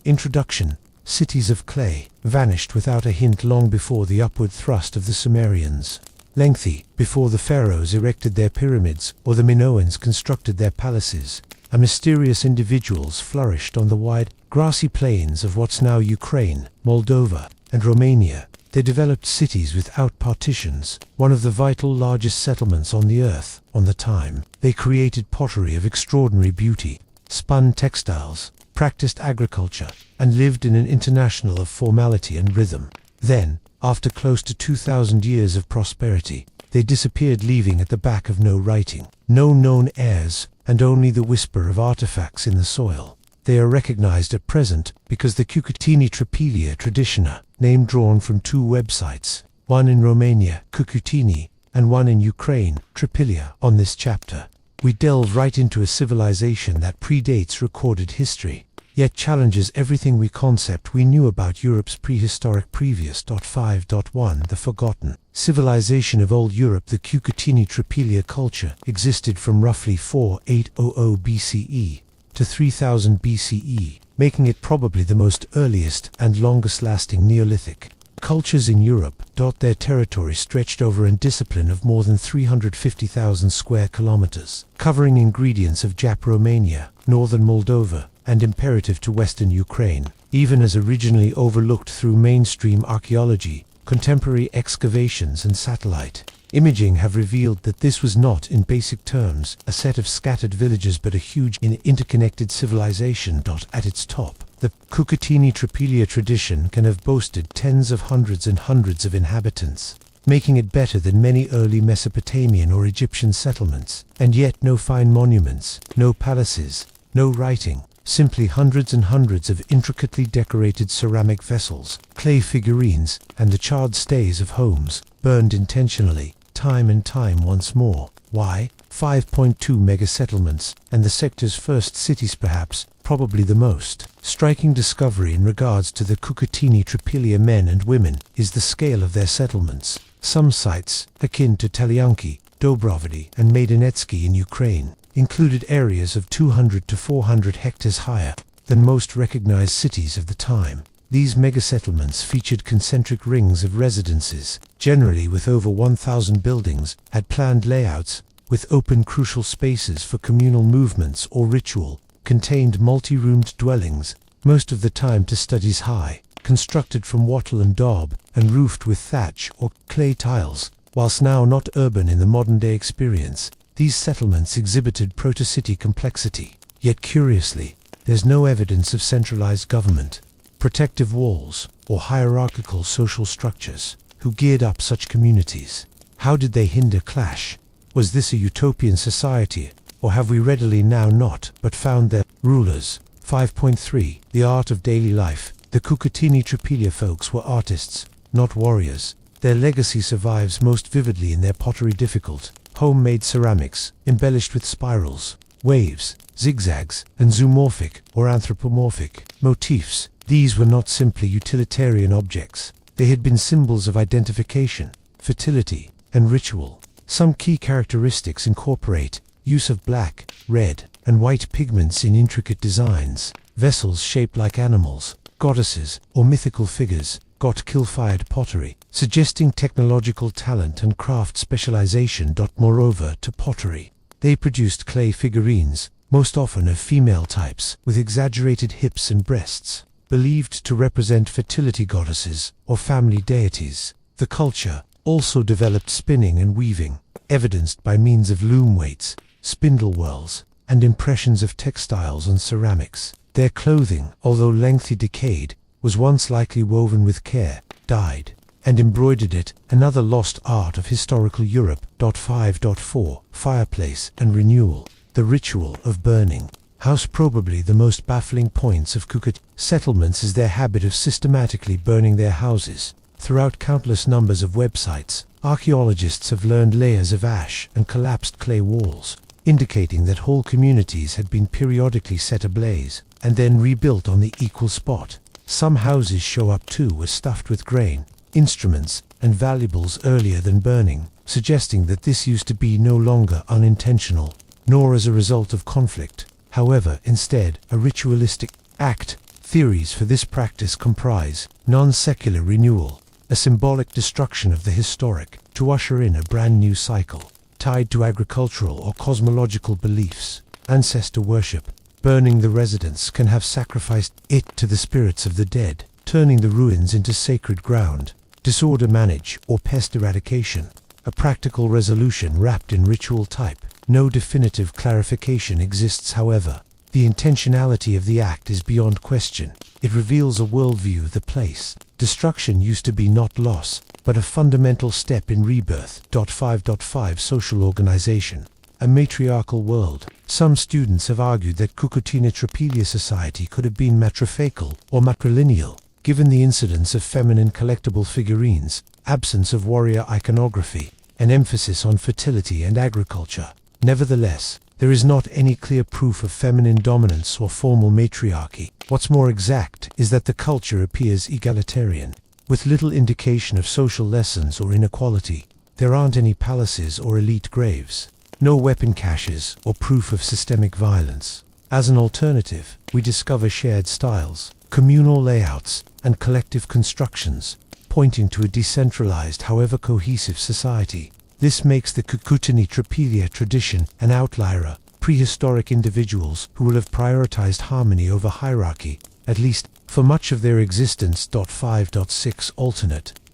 A: Introduction. Cities of clay vanished without a hint long before the upward thrust of the Sumerians. Lengthy, before the pharaohs erected their pyramids or the Minoans constructed their palaces, a mysterious individuals flourished on the wide, grassy plains of what's now Ukraine, Moldova, and Romania. They developed cities without partitions, one of the vital largest settlements on the earth. On the time, they created pottery of extraordinary beauty, spun textiles, practiced agriculture, and lived in an international of formality and rhythm. Then, after close to 2,000 years of prosperity, they disappeared, leaving at the back of no writing, no known heirs, and only the whisper of artifacts in the soil. They are recognized at present because the Cucuteni Tripelia Traditioner, name drawn from two websites, one in Romania, Cucuteni, and one in Ukraine, Tripelia. On this chapter, we delve right into a civilization that predates recorded history, yet challenges everything we knew about Europe's prehistoric previous. 5.1 The Forgotten Civilization of Old Europe. The Cucuteni Tripelia culture existed from roughly 4800 BCE to 3000 BCE, making it probably the most earliest and longest-lasting Neolithic cultures in Europe. Their territory stretched over a discipline of more than 350,000 square kilometers, covering ingredients of Jap Romania, northern Moldova, and imperative to western Ukraine. Even as originally overlooked through mainstream archaeology, contemporary excavations and satellite imaging have revealed that this was not, in basic terms, a set of scattered villages but a huge interconnected civilization. At its top, the Cucuteni Tripelia tradition can have boasted tens of hundreds and hundreds of inhabitants, making it better than many early Mesopotamian or Egyptian settlements. And yet no fine monuments, no palaces, no writing, simply hundreds and hundreds of intricately decorated ceramic vessels, clay figurines, and the charred stays of homes, burned intentionally, time and time once more. Why? 5.2 mega-settlements, and the sector's first cities perhaps, probably the most striking discovery in regards to the Cucuteni Tripelia men and women is the scale of their settlements. Some sites, akin to Talianki, Dobrovody, and Maidenetsky in Ukraine, included areas of 200 to 400 hectares higher than most recognized cities of the time. These megasettlements featured concentric rings of residences, generally with over 1,000 buildings, had planned layouts, with open crucial spaces for communal movements or ritual, contained multi-roomed dwellings, most of the time to studies high, constructed from wattle and daub, and roofed with thatch or clay tiles. Whilst now not urban in the modern-day experience, these settlements exhibited proto-city complexity. Yet curiously, there's no evidence of centralized government, protective walls, or hierarchical social structures. Who geared up such communities? How did they hinder clash? Was this a utopian society, or have we readily now not but found their rulers? 5.3 The art of daily life. The Cucuteni Tripelia folks were artists, not warriors. Their legacy survives most vividly in their pottery, difficult, homemade ceramics, embellished with spirals, waves, zigzags, and zoomorphic or anthropomorphic motifs. These were not simply utilitarian objects. They had been symbols of identification, fertility, and ritual. Some key characteristics incorporate use of black, red, and white pigments in intricate designs, vessels shaped like animals, goddesses, or mythical figures, kiln-fired pottery, suggesting technological talent and craft specialization. Moreover to pottery, they produced clay figurines, most often of female types, with exaggerated hips and breasts, believed to represent fertility goddesses or family deities. The culture also developed spinning and weaving, evidenced by means of loom weights, spindle whirls, and impressions of textiles on ceramics. Their clothing, although lengthy decayed, was once likely woven with care, dyed, and embroidered it, another lost art of historical Europe. 5.4 Fireplace and renewal. The ritual of burning. House probably the most baffling points of Cucut settlements is their habit of systematically burning their houses. Throughout countless numbers of websites, archaeologists have learned layers of ash and collapsed clay walls, indicating that whole communities had been periodically set ablaze, and then rebuilt on the equal spot. Some houses show up too were stuffed with grain, instruments, and valuables earlier than burning, suggesting that this used to be no longer unintentional, nor as a result of conflict, however, instead, a ritualistic act. Theories for this practice comprise non-secular renewal, a symbolic destruction of the historic, to usher in a brand new cycle, tied to agricultural or cosmological beliefs, ancestor worship. Burning the residence can have sacrificed it to the spirits of the dead, turning the ruins into sacred ground. Disorder manage or pest eradication, a practical resolution wrapped in ritual type. No definitive clarification exists, however. The intentionality of the act is beyond question. It reveals a worldview of the place. Destruction used to be not loss, but a fundamental step in rebirth. 5.5 Social organization. a matriarchal world. Some students have argued that Cucurtina Trapelia society could have been matrifocal or matrilineal, given the incidence of feminine collectible figurines, absence of warrior iconography, and emphasis on fertility and agriculture. Nevertheless, there is not any clear proof of feminine dominance or formal matriarchy. What's more exact is that the culture appears egalitarian, with little indication of social lessons or inequality. There aren't any palaces or elite graves, no weapon caches or proof of systemic violence. As an alternative, we discover shared styles, communal layouts, and collective constructions, pointing to a decentralized however cohesive society. This makes the Cucurtina Trapelia tradition an outlier, prehistoric individuals who will have prioritized harmony over hierarchy, at least for much of their existence. 5.6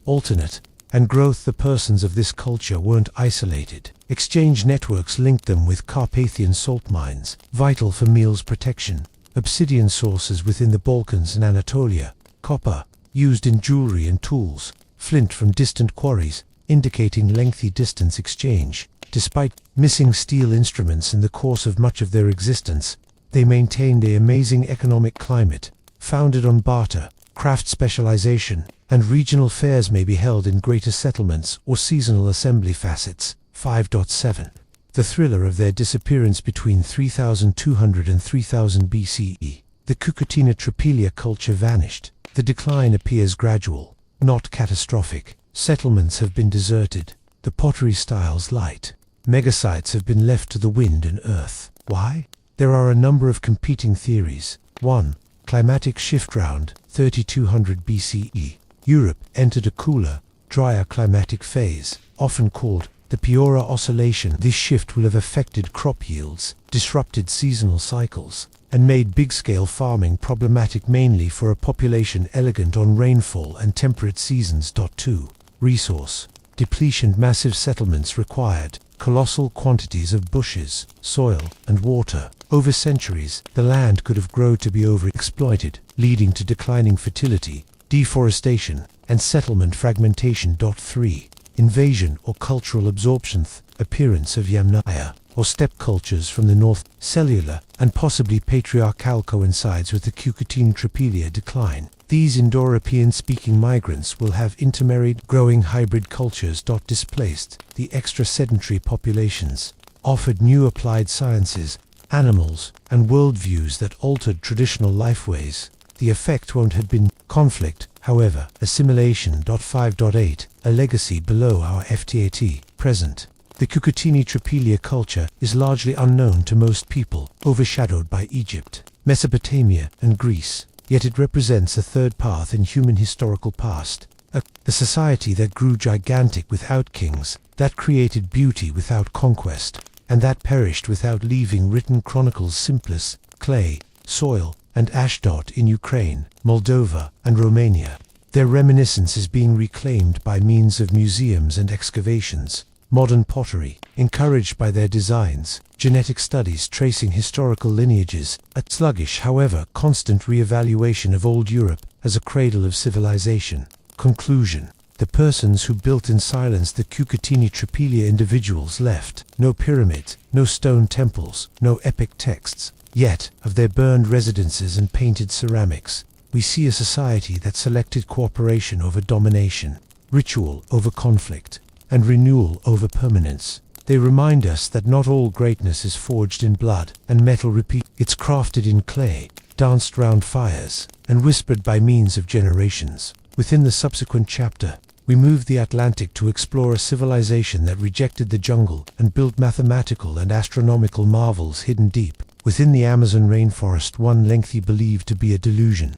A: Alternate, and growth. The persons of this culture weren't isolated. Exchange networks linked them with Carpathian salt mines, vital for meals protection, obsidian sources within the Balkans and Anatolia, copper, used in jewelry and tools, flint from distant quarries, indicating lengthy distance exchange. Despite missing steel instruments in the course of much of their existence, they maintained an amazing economic climate, founded on barter, craft specialization, and regional fairs may be held in greater settlements or seasonal assembly facets. 5.7 The thriller of their disappearance between 3200 and 3000 BCE. The Cucurtina Trapelia culture vanished. The decline appears gradual, not catastrophic. Settlements have been deserted, the pottery styles light. Megasites have been left to the wind and earth. Why? There are a number of competing theories. 1. Climatic shift round 3200 BCE. Europe entered a cooler, drier climatic phase, often called the Piora Oscillation. This shift will have affected crop yields, disrupted seasonal cycles, and made big-scale farming problematic, mainly for a population elegant on rainfall and temperate seasons. 2. Resource depletion. Massive settlements required colossal quantities of bushes, soil, and water. Over centuries, the land could have grown to be overexploited, leading to declining fertility, deforestation, and settlement fragmentation. 3. Invasion or cultural absorption. Appearance of Yamnaya or steppe cultures from the north. Cellular and possibly patriarchal coincides with the Cucurtina Trapelia decline. These Indo-European-speaking migrants will have intermarried, growing hybrid cultures. Displaced. The extra-sedentary populations offered new applied sciences, animals, and worldviews that altered traditional lifeways. The effect won't have been conflict, however. Assimilation. 5.8 A legacy below our FTAT. Present. The Cucurtina Trapelia culture is largely unknown to most people, overshadowed by Egypt, Mesopotamia, and Greece. Yet it represents a third path in human historical past. A society that grew gigantic without kings, that created beauty without conquest, and that perished without leaving written chronicles. Simplest, clay, soil, and ash. In Ukraine, Moldova, and Romania, their reminiscence is being reclaimed by means of museums and excavations. Modern pottery, encouraged by their designs, genetic studies tracing historical lineages, a sluggish however constant re-evaluation of old Europe as a cradle of civilization. Conclusion. The persons who built in silence the Cucurtina Trapelia individuals left no pyramids, no stone temples, no epic texts. Yet, of their burned residences and painted ceramics, we see a society that selected cooperation over domination, ritual over conflict, and renewal over permanence. They remind us that not all greatness is forged in blood and metal. It's crafted in clay, danced round fires, and whispered by means of generations. Within the subsequent chapter, we move the Atlantic to explore a civilization that rejected the jungle and built mathematical and astronomical marvels hidden deep within the Amazon rainforest, one lengthy believed to be a delusion.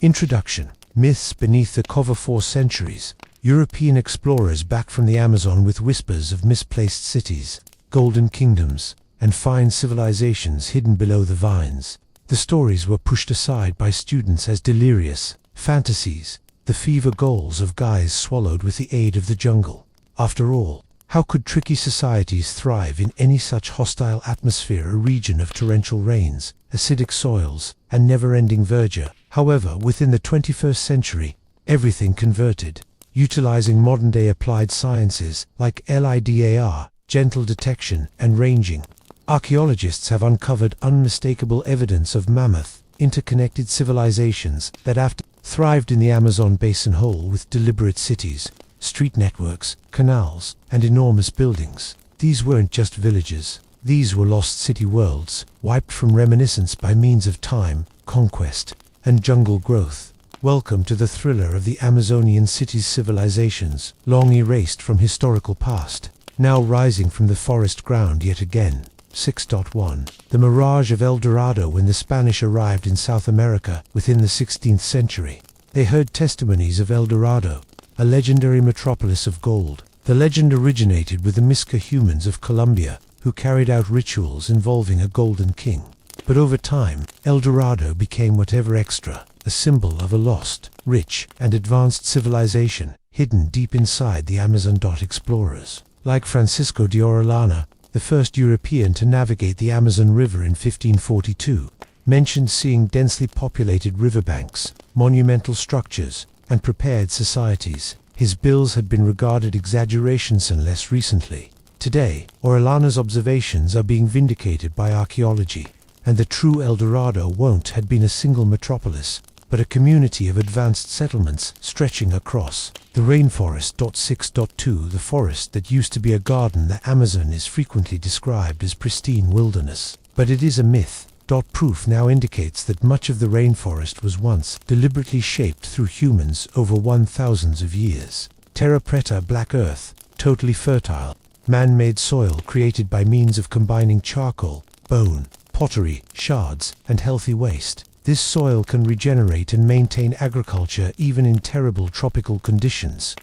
A: Introduction. Myths beneath the cover. 4 centuries. European explorers back from the Amazon with whispers of misplaced cities, golden kingdoms, and fine civilizations hidden below the vines. The stories were pushed aside by students as delirious fantasies, the fever goals of guys swallowed with the aid of the jungle. After all, how could tricky societies thrive in any such hostile atmosphere, a region of torrential rains, acidic soils, and never-ending verdure? However, within the 21st century, everything converted. Utilizing modern-day applied sciences like LIDAR, gentle detection, and ranging. Archaeologists have uncovered unmistakable evidence of mammoth, interconnected civilizations that thrived in the Amazon basin whole with deliberate cities, street networks, canals, and enormous buildings. These weren't just villages. These were lost city worlds, wiped from reminiscence by means of time, conquest, and jungle growth. Welcome to the thriller of the Amazonian cities' civilizations, long erased from historical past, now rising from the forest ground yet again. 6.1 The mirage of El Dorado. When the Spanish arrived in South America within the 16th century, they heard testimonies of El Dorado, a legendary metropolis of gold. The legend originated with the Misca humans of Colombia, who carried out rituals involving a golden king. But over time, El Dorado became whatever extra, a symbol of a lost, rich, and advanced civilization hidden deep inside the Amazon. Explorers, like Francisco de Orellana, the first European to navigate the Amazon River in 1542, mentioned seeing densely populated riverbanks, monumental structures, and prepared societies. His bills had been regarded exaggerations unless recently. Today, Orellana's observations are being vindicated by archaeology, and the true El Dorado had been a single metropolis, but a community of advanced settlements stretching across the rainforest. 6.2 The forest that used to be a garden. The Amazon is frequently described as pristine wilderness, but it is a myth. Proof now indicates that much of the rainforest was once deliberately shaped through humans over 1,000 of years. Terra preta, black earth, totally fertile, man-made soil created by means of combining charcoal, bone, pottery, shards, and healthy waste. This soil can regenerate and maintain agriculture even in terrible tropical conditions.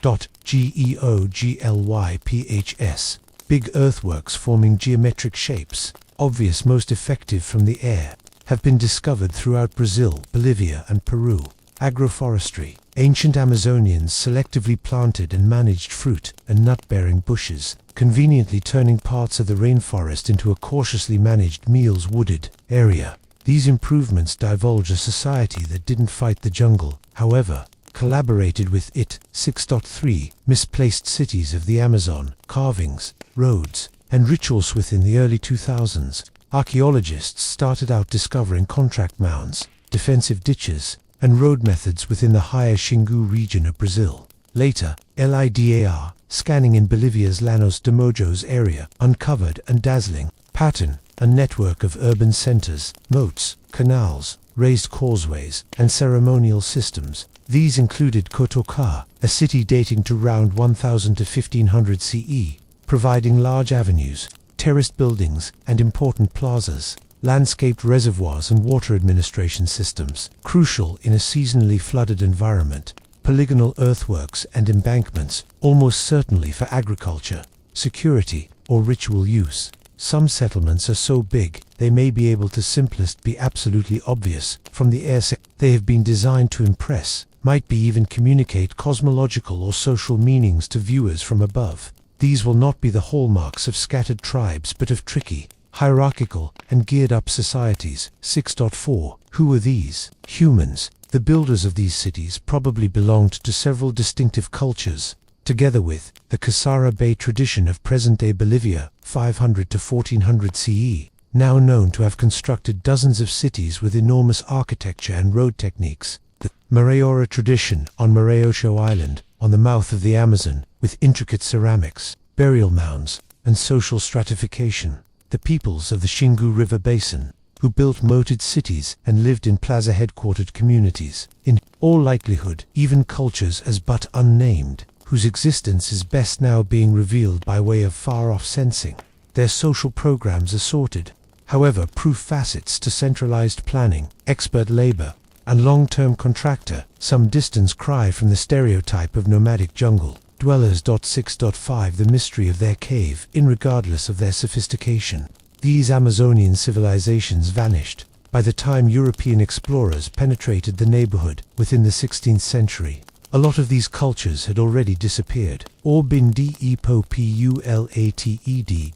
A: Geoglyphs. Big earthworks forming geometric shapes, obvious most effective from the air, have been discovered throughout Brazil, Bolivia, and Peru. Agroforestry. Ancient Amazonians selectively planted and managed fruit and nut-bearing bushes, conveniently turning parts of the rainforest into a cautiously managed wooded area. These improvements divulge a society that didn't fight the jungle, however, collaborated with it. 6.3 Misplaced cities of the Amazon, carvings, roads, and rituals. Within the early 2000s, archaeologists started out discovering contract mounds, defensive ditches, and road methods within the higher Xingu region of Brazil. Later, LIDAR, scanning in Bolivia's Llanos de Mojos area, uncovered a dazzling pattern, a network of urban centers, moats, canals, raised causeways, and ceremonial systems. These included Cotoca, a city dating to around 1000 to 1500 CE, providing large avenues, terraced buildings, and important plazas. Landscaped reservoirs and water administration systems, crucial in a seasonally flooded environment. Polygonal earthworks and embankments, almost certainly for agriculture, security, or ritual use. Some settlements are so big, they may be able to simplest be absolutely obvious from the air. They have been designed to impress, might be even communicate cosmological or social meanings to viewers from above. These will not be the hallmarks of scattered tribes but of tricky, hierarchical, and geared-up societies. 6.4 Who are these? Humans. The builders of these cities probably belonged to several distinctive cultures, together with the Casara Bay tradition of present-day Bolivia, 500 to 1400 CE, now known to have constructed dozens of cities with enormous architecture and road techniques. The Maraora tradition on Maraosho Island, on the mouth of the Amazon, with intricate ceramics, burial mounds, and social stratification. The peoples of the Xingu River Basin, who built moated cities and lived in plaza-headquartered communities, in all likelihood even cultures as but unnamed, whose existence is best now being revealed by way of far-off sensing. Their social programs assorted, however, prove facets to centralized planning, expert labor, and long-term contractor, some distance cry from the stereotype of nomadic jungle dwellers. 6.5 The mystery of their cave, irregardless of their sophistication. These Amazonian civilizations vanished by the time European explorers penetrated the neighborhood within the 16th century. A lot of these cultures had already disappeared, or been depopulated.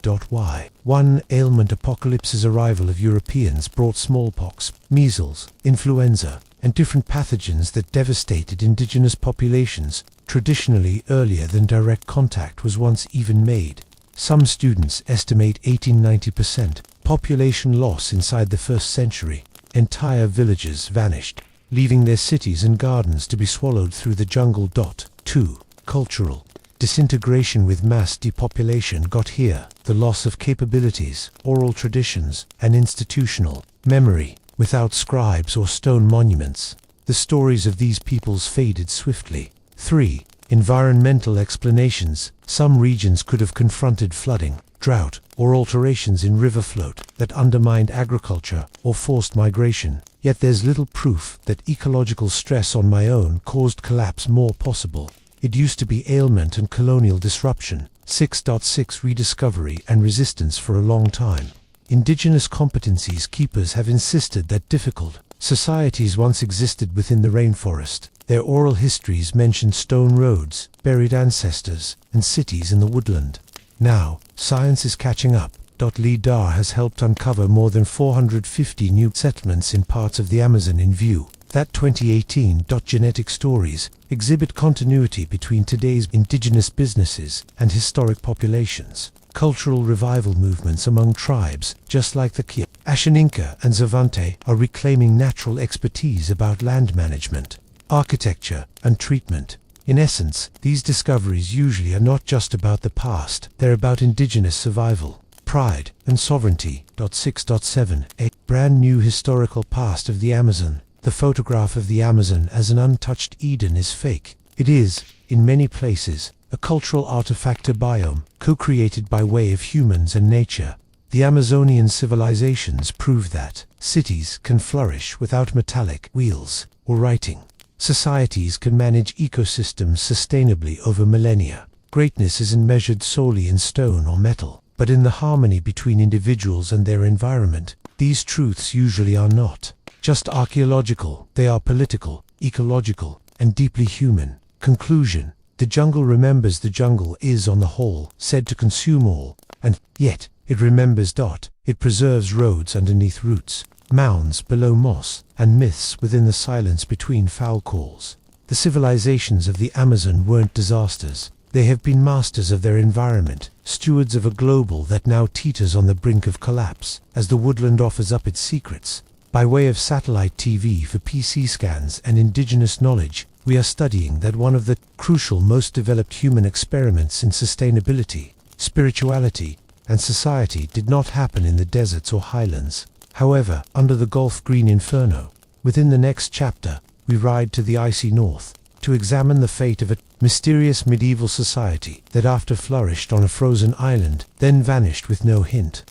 A: One ailment apocalypse's arrival of Europeans brought smallpox, measles, influenza, and different pathogens that devastated indigenous populations, traditionally earlier than direct contact was once even made. Some students estimate 80–90% population loss inside the 1st century. Entire villages vanished, leaving their cities and gardens to be swallowed through the jungle. 2. Cultural disintegration with mass depopulation got here. The loss of capabilities, oral traditions, and institutional memory. Without scribes or stone monuments, the stories of these peoples faded swiftly. 3. Environmental explanations. Some regions could have confronted flooding, drought, or alterations in river float that undermined agriculture or forced migration. Yet there's little proof that ecological stress on my own caused collapse more possible. It used to be ailment and colonial disruption. 6.6 Rediscovery and resistance for a long time. Indigenous competencies keepers have insisted that difficult societies once existed within the rainforest. Their oral histories mention stone roads, buried ancestors, and cities in the woodland. Now, science is catching up. LIDAR has helped uncover more than 450 new settlements in parts of the Amazon in view. That 2018. Genetic stories exhibit continuity between today's indigenous businesses and historic populations. Cultural revival movements among tribes, just like the Kia, Ashaninka, and Zavante, are reclaiming natural expertise about land management, architecture, and treatment. In essence, these discoveries usually are not just about the past, they're about indigenous survival, pride, and sovereignty. 6.7 A brand new historical past of the Amazon. The photograph of the Amazon as an untouched Eden is fake. It is, in many places, a cultural artifact, a biome, co-created by way of humans and nature. The Amazonian civilizations prove that cities can flourish without metallic wheels or writing. Societies can manage ecosystems sustainably over millennia. Greatness isn't measured solely in stone or metal, but in the harmony between individuals and their environment. These truths usually are not just archaeological, they are political, ecological, and deeply human. Conclusion: the jungle remembers. The jungle is, on the whole, said to consume all, and yet it remembers. It preserves roads underneath roots, mounds below moss, and myths within the silence between foul calls. The civilizations of the Amazon weren't disasters. They have been masters of their environment, stewards of a global that now teeters on the brink of collapse, as the woodland offers up its secrets. By way of satellite TV for PC scans and indigenous knowledge, we are studying that one of the crucial, most developed human experiments in sustainability, spirituality, and society did not happen in the deserts or highlands. However, under the Gulf Green Inferno. Within the next chapter, we ride to the icy north, to examine the fate of a mysterious medieval society that after flourished on a frozen island, then vanished with no hint.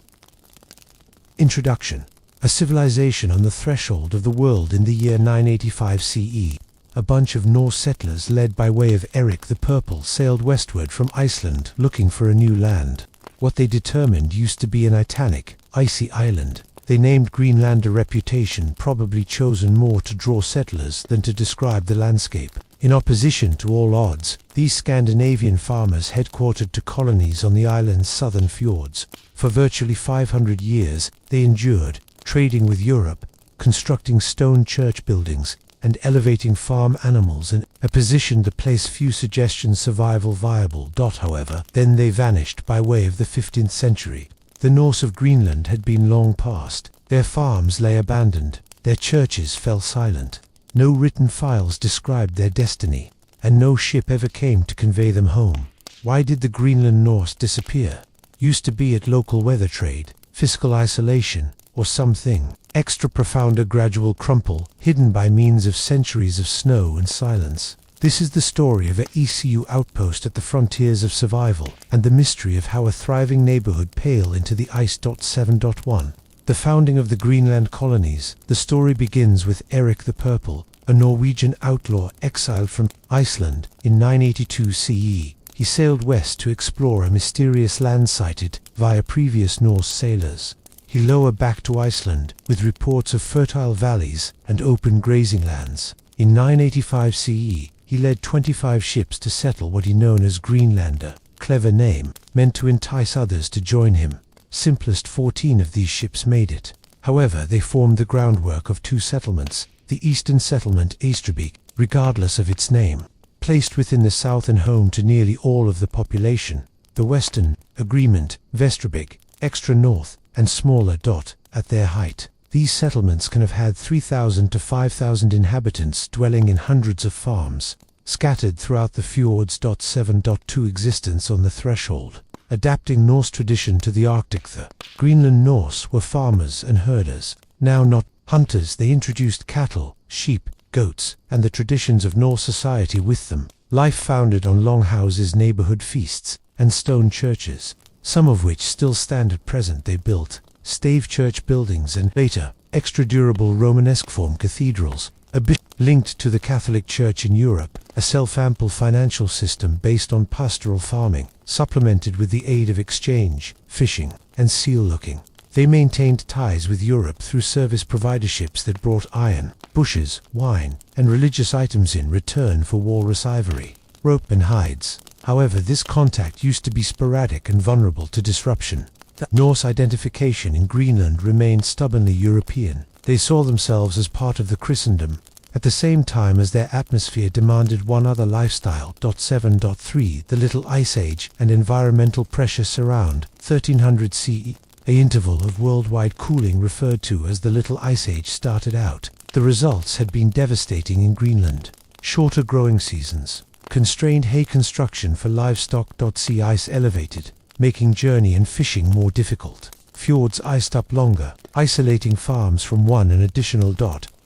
A: Introduction. A civilization on the threshold of the world in the year 985 CE. A bunch of Norse settlers led by way of Eric the Purple sailed westward from Iceland looking for a new land. What they determined used to be an titanic, icy island. They named Greenland, a reputation probably chosen more to draw settlers than to describe the landscape. In opposition to all odds, these Scandinavian farmers headquartered to colonies on the island's southern fjords. For virtually 500 years, they endured, trading with Europe, constructing stone church buildings, and elevating farm animals in a position to place few suggestions survival viable. However, then they vanished by way of the 15th century. The Norse of Greenland had been long past. Their farms lay abandoned. Their churches fell silent. No written files described their destiny, and no ship ever came to convey them home. Why did the Greenland Norse disappear? Used to be it local weather trade, fiscal isolation, or something extra profound, a gradual crumple, hidden by means of centuries of snow and silence. This is the story of a ECU outpost at the frontiers of survival, and the mystery of how a thriving neighborhood paled into the ice. 7.1. The founding of the Greenland colonies. The story begins with Eric the Purple, a Norwegian outlaw exiled from Iceland in 982 CE. He sailed west to explore a mysterious land sighted via previous Norse sailors. He lowered back to Iceland with reports of fertile valleys and open grazing lands. In 985 CE, he led 25 ships to settle what he known as Greenlander, clever name, meant to entice others to join him. Simplest 14 of these ships made it. However, they formed the groundwork of two settlements, the eastern settlement Astrabik, regardless of its name, placed within the south and home to nearly all of the population. The western, agreement, Vestrabig, extra north, and smaller dot, at their height. These settlements can have had 3,000 to 5,000 inhabitants dwelling in hundreds of farms, scattered throughout the fjords. 7.2 Existence on the threshold. Adapting Norse tradition to the Arctic. The Greenland Norse were farmers and herders. Now not hunters, they introduced cattle, sheep, goats, and the traditions of Norse society with them. Life founded on longhouses, neighborhood feasts, and stone churches, some of which still stand at present. They built stave church buildings and, later, extra-durable Romanesque form cathedrals, a bit linked to the Catholic Church in Europe, a self-ample financial system based on pastoral farming, supplemented with the aid of exchange, fishing, and seal-looking. They maintained ties with Europe through service providerships that brought iron, bushes, wine, and religious items in return for walrus ivory, rope, and hides. However, this contact used to be sporadic and vulnerable to disruption. The Norse identification in Greenland remained stubbornly European. They saw themselves as part of the Christendom, at the same time as their atmosphere demanded one other lifestyle. 7.3 The Little Ice Age and environmental pressure surround 1300 CE. A interval of worldwide cooling referred to as the Little Ice Age started out. The results had been devastating in Greenland. Shorter growing seasons, constrained hay construction for livestock. Sea ice elevated, making journey and fishing more difficult. Fjords iced up longer, isolating farms from one and additional.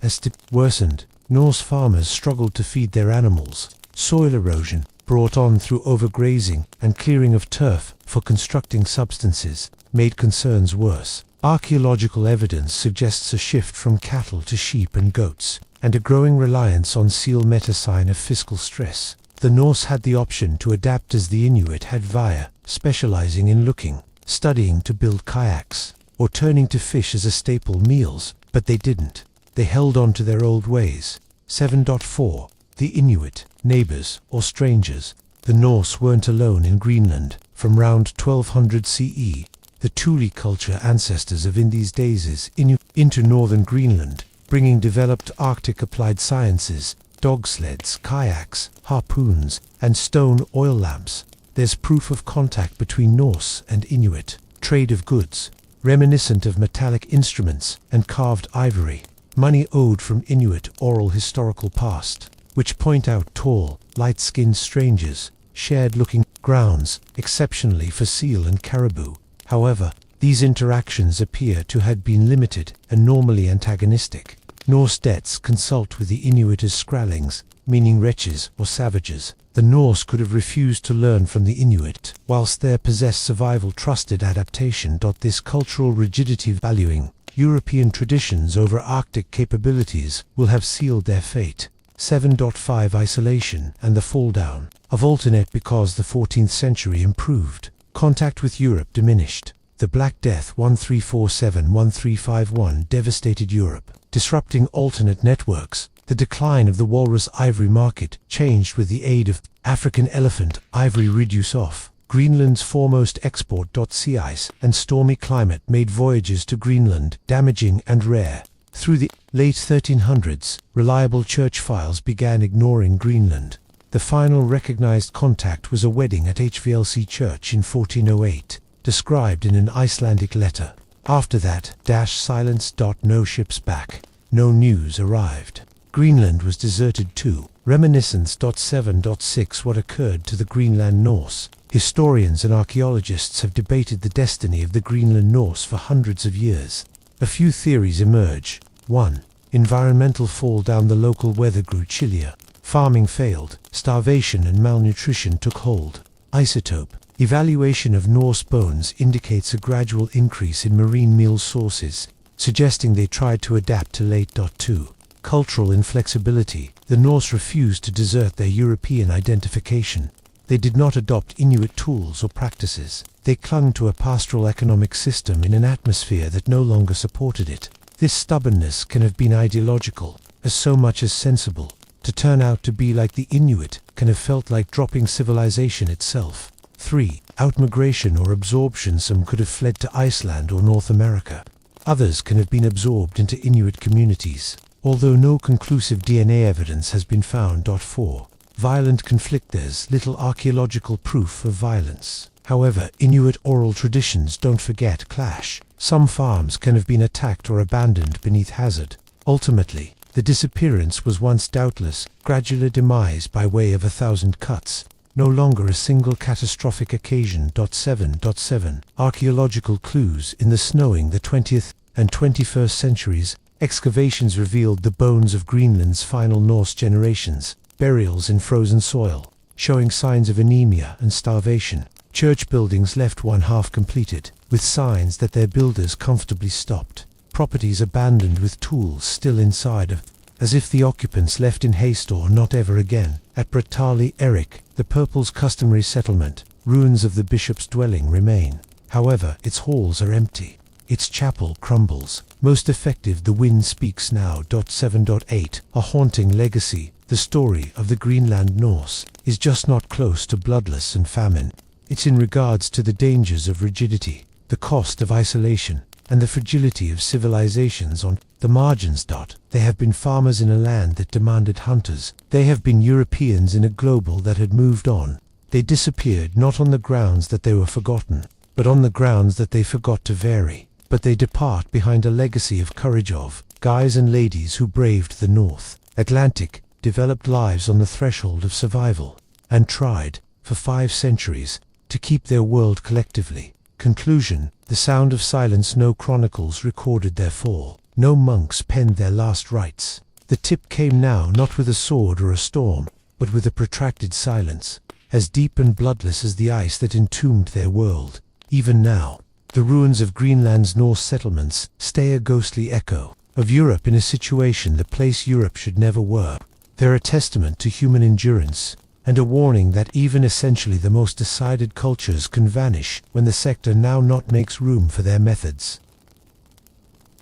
A: As it worsened, Norse farmers struggled to feed their animals. Soil erosion, brought on through overgrazing and clearing of turf for constructing substances, made concerns worse. Archaeological evidence suggests a shift from cattle to sheep and goats, and a growing reliance on seal, a sign of fiscal stress. The Norse had the option to adapt as the Inuit had via specializing in looking, studying to build kayaks, or turning to fish as a staple meals, but they didn't. They held on to their old ways. 7.4 The Inuit, neighbors or strangers. The Norse weren't alone in Greenland. From round 1200 CE, the Thule culture, ancestors of Indus Valley, into northern Greenland, bringing developed Arctic applied sciences, dog sleds, kayaks, harpoons, and stone oil lamps. There's proof of contact between Norse and Inuit. Trade of goods, reminiscent of metallic instruments and carved ivory. Money owed from Inuit oral historical past, which point out tall, light-skinned strangers, shared-looking grounds, exceptionally for seal and caribou. However, these interactions appear to have been limited and normally antagonistic. Norse debts consult with the Inuit as Skrallings, meaning wretches or savages. The Norse could have refused to learn from the Inuit, whilst their possessed survival trusted adaptation. This cultural rigidity, valuing European traditions over Arctic capabilities, will have sealed their fate. 7.5 Isolation and the fall down of Alternet. Because the 14th century improved, contact with Europe diminished. The Black Death 1347-1351 devastated Europe, disrupting alternate networks. The decline of the walrus ivory market changed with the aid of African elephant ivory reduce off. Greenland's foremost export. Sea ice and stormy climate made voyages to Greenland damaging and rare. Through the late 1300s, reliable church files began ignoring Greenland. The final recognized contact was a wedding at HVLC Church in 1408, described in an Icelandic letter. After that, silence. No ships back. No news arrived. Greenland was deserted too. Reminiscence. 7.6 What occurred to the Greenland Norse? Historians and archaeologists have debated the destiny of the Greenland Norse for hundreds of years. A few theories emerge. 1. Environmental fall down. The local weather grew chillier. Farming failed. Starvation and malnutrition took hold. Isotope. Evaluation of Norse bones indicates a gradual increase in marine meal sources, suggesting they tried to adapt to late. 2. Cultural inflexibility. The Norse refused to desert their European identification. They did not adopt Inuit tools or practices. They clung to a pastoral economic system in an atmosphere that no longer supported it. This stubbornness can have been ideological, as so much as sensible. To turn out to be like the Inuit can have felt like dropping civilization itself. 3. Outmigration or absorption. Some could have fled to Iceland or North America. Others can have been absorbed into Inuit communities, although no conclusive DNA evidence has been found. 4. Violent conflict. There's little archaeological proof of violence. However, Inuit oral traditions, don't forget, clash. Some farms can have been attacked or abandoned beneath hazard. Ultimately, the disappearance was once doubtless, gradual demise by way of 1,000 cuts. No longer a single catastrophic occasion. 7.7 Archaeological clues in the snowing the 20th and 21st centuries. Excavations revealed the bones of Greenland's final Norse generations, burials in frozen soil, showing signs of anemia and starvation. Church buildings left one half completed, with signs that their builders comfortably stopped. Properties abandoned with tools still inside, as if the occupants left in haste or not ever again. At Bratali Erik, the Purple's customary settlement, ruins of the bishop's dwelling remain. However, its halls are empty. Its chapel crumbles. Most effective, the wind speaks now. 7.8 A haunting legacy. The story of the Greenland Norse is just not close to bloodless and famine. It's in regards to the dangers of rigidity, the cost of isolation, and the fragility of civilizations on the margins. They have been farmers in a land that demanded hunters. They have been Europeans in a global that had moved on. They disappeared not on the grounds that they were forgotten, but on the grounds that they forgot to vary. But they depart behind a legacy of courage, of guys and ladies who braved the North Atlantic, developed lives on the threshold of survival, and tried, for 5 centuries, to keep their world collectively. Conclusion: the sound of silence. No chronicles recorded their fall. No monks penned their last rites. The tip came now, not with a sword or a storm, but with a protracted silence, as deep and bloodless as the ice that entombed their world. Even now, the ruins of Greenland's Norse settlements stay a ghostly echo of Europe in a situation the place Europe should never were. They're a testament to human endurance, and a warning that even essentially the most decided cultures can vanish when the sector now not makes room for their methods.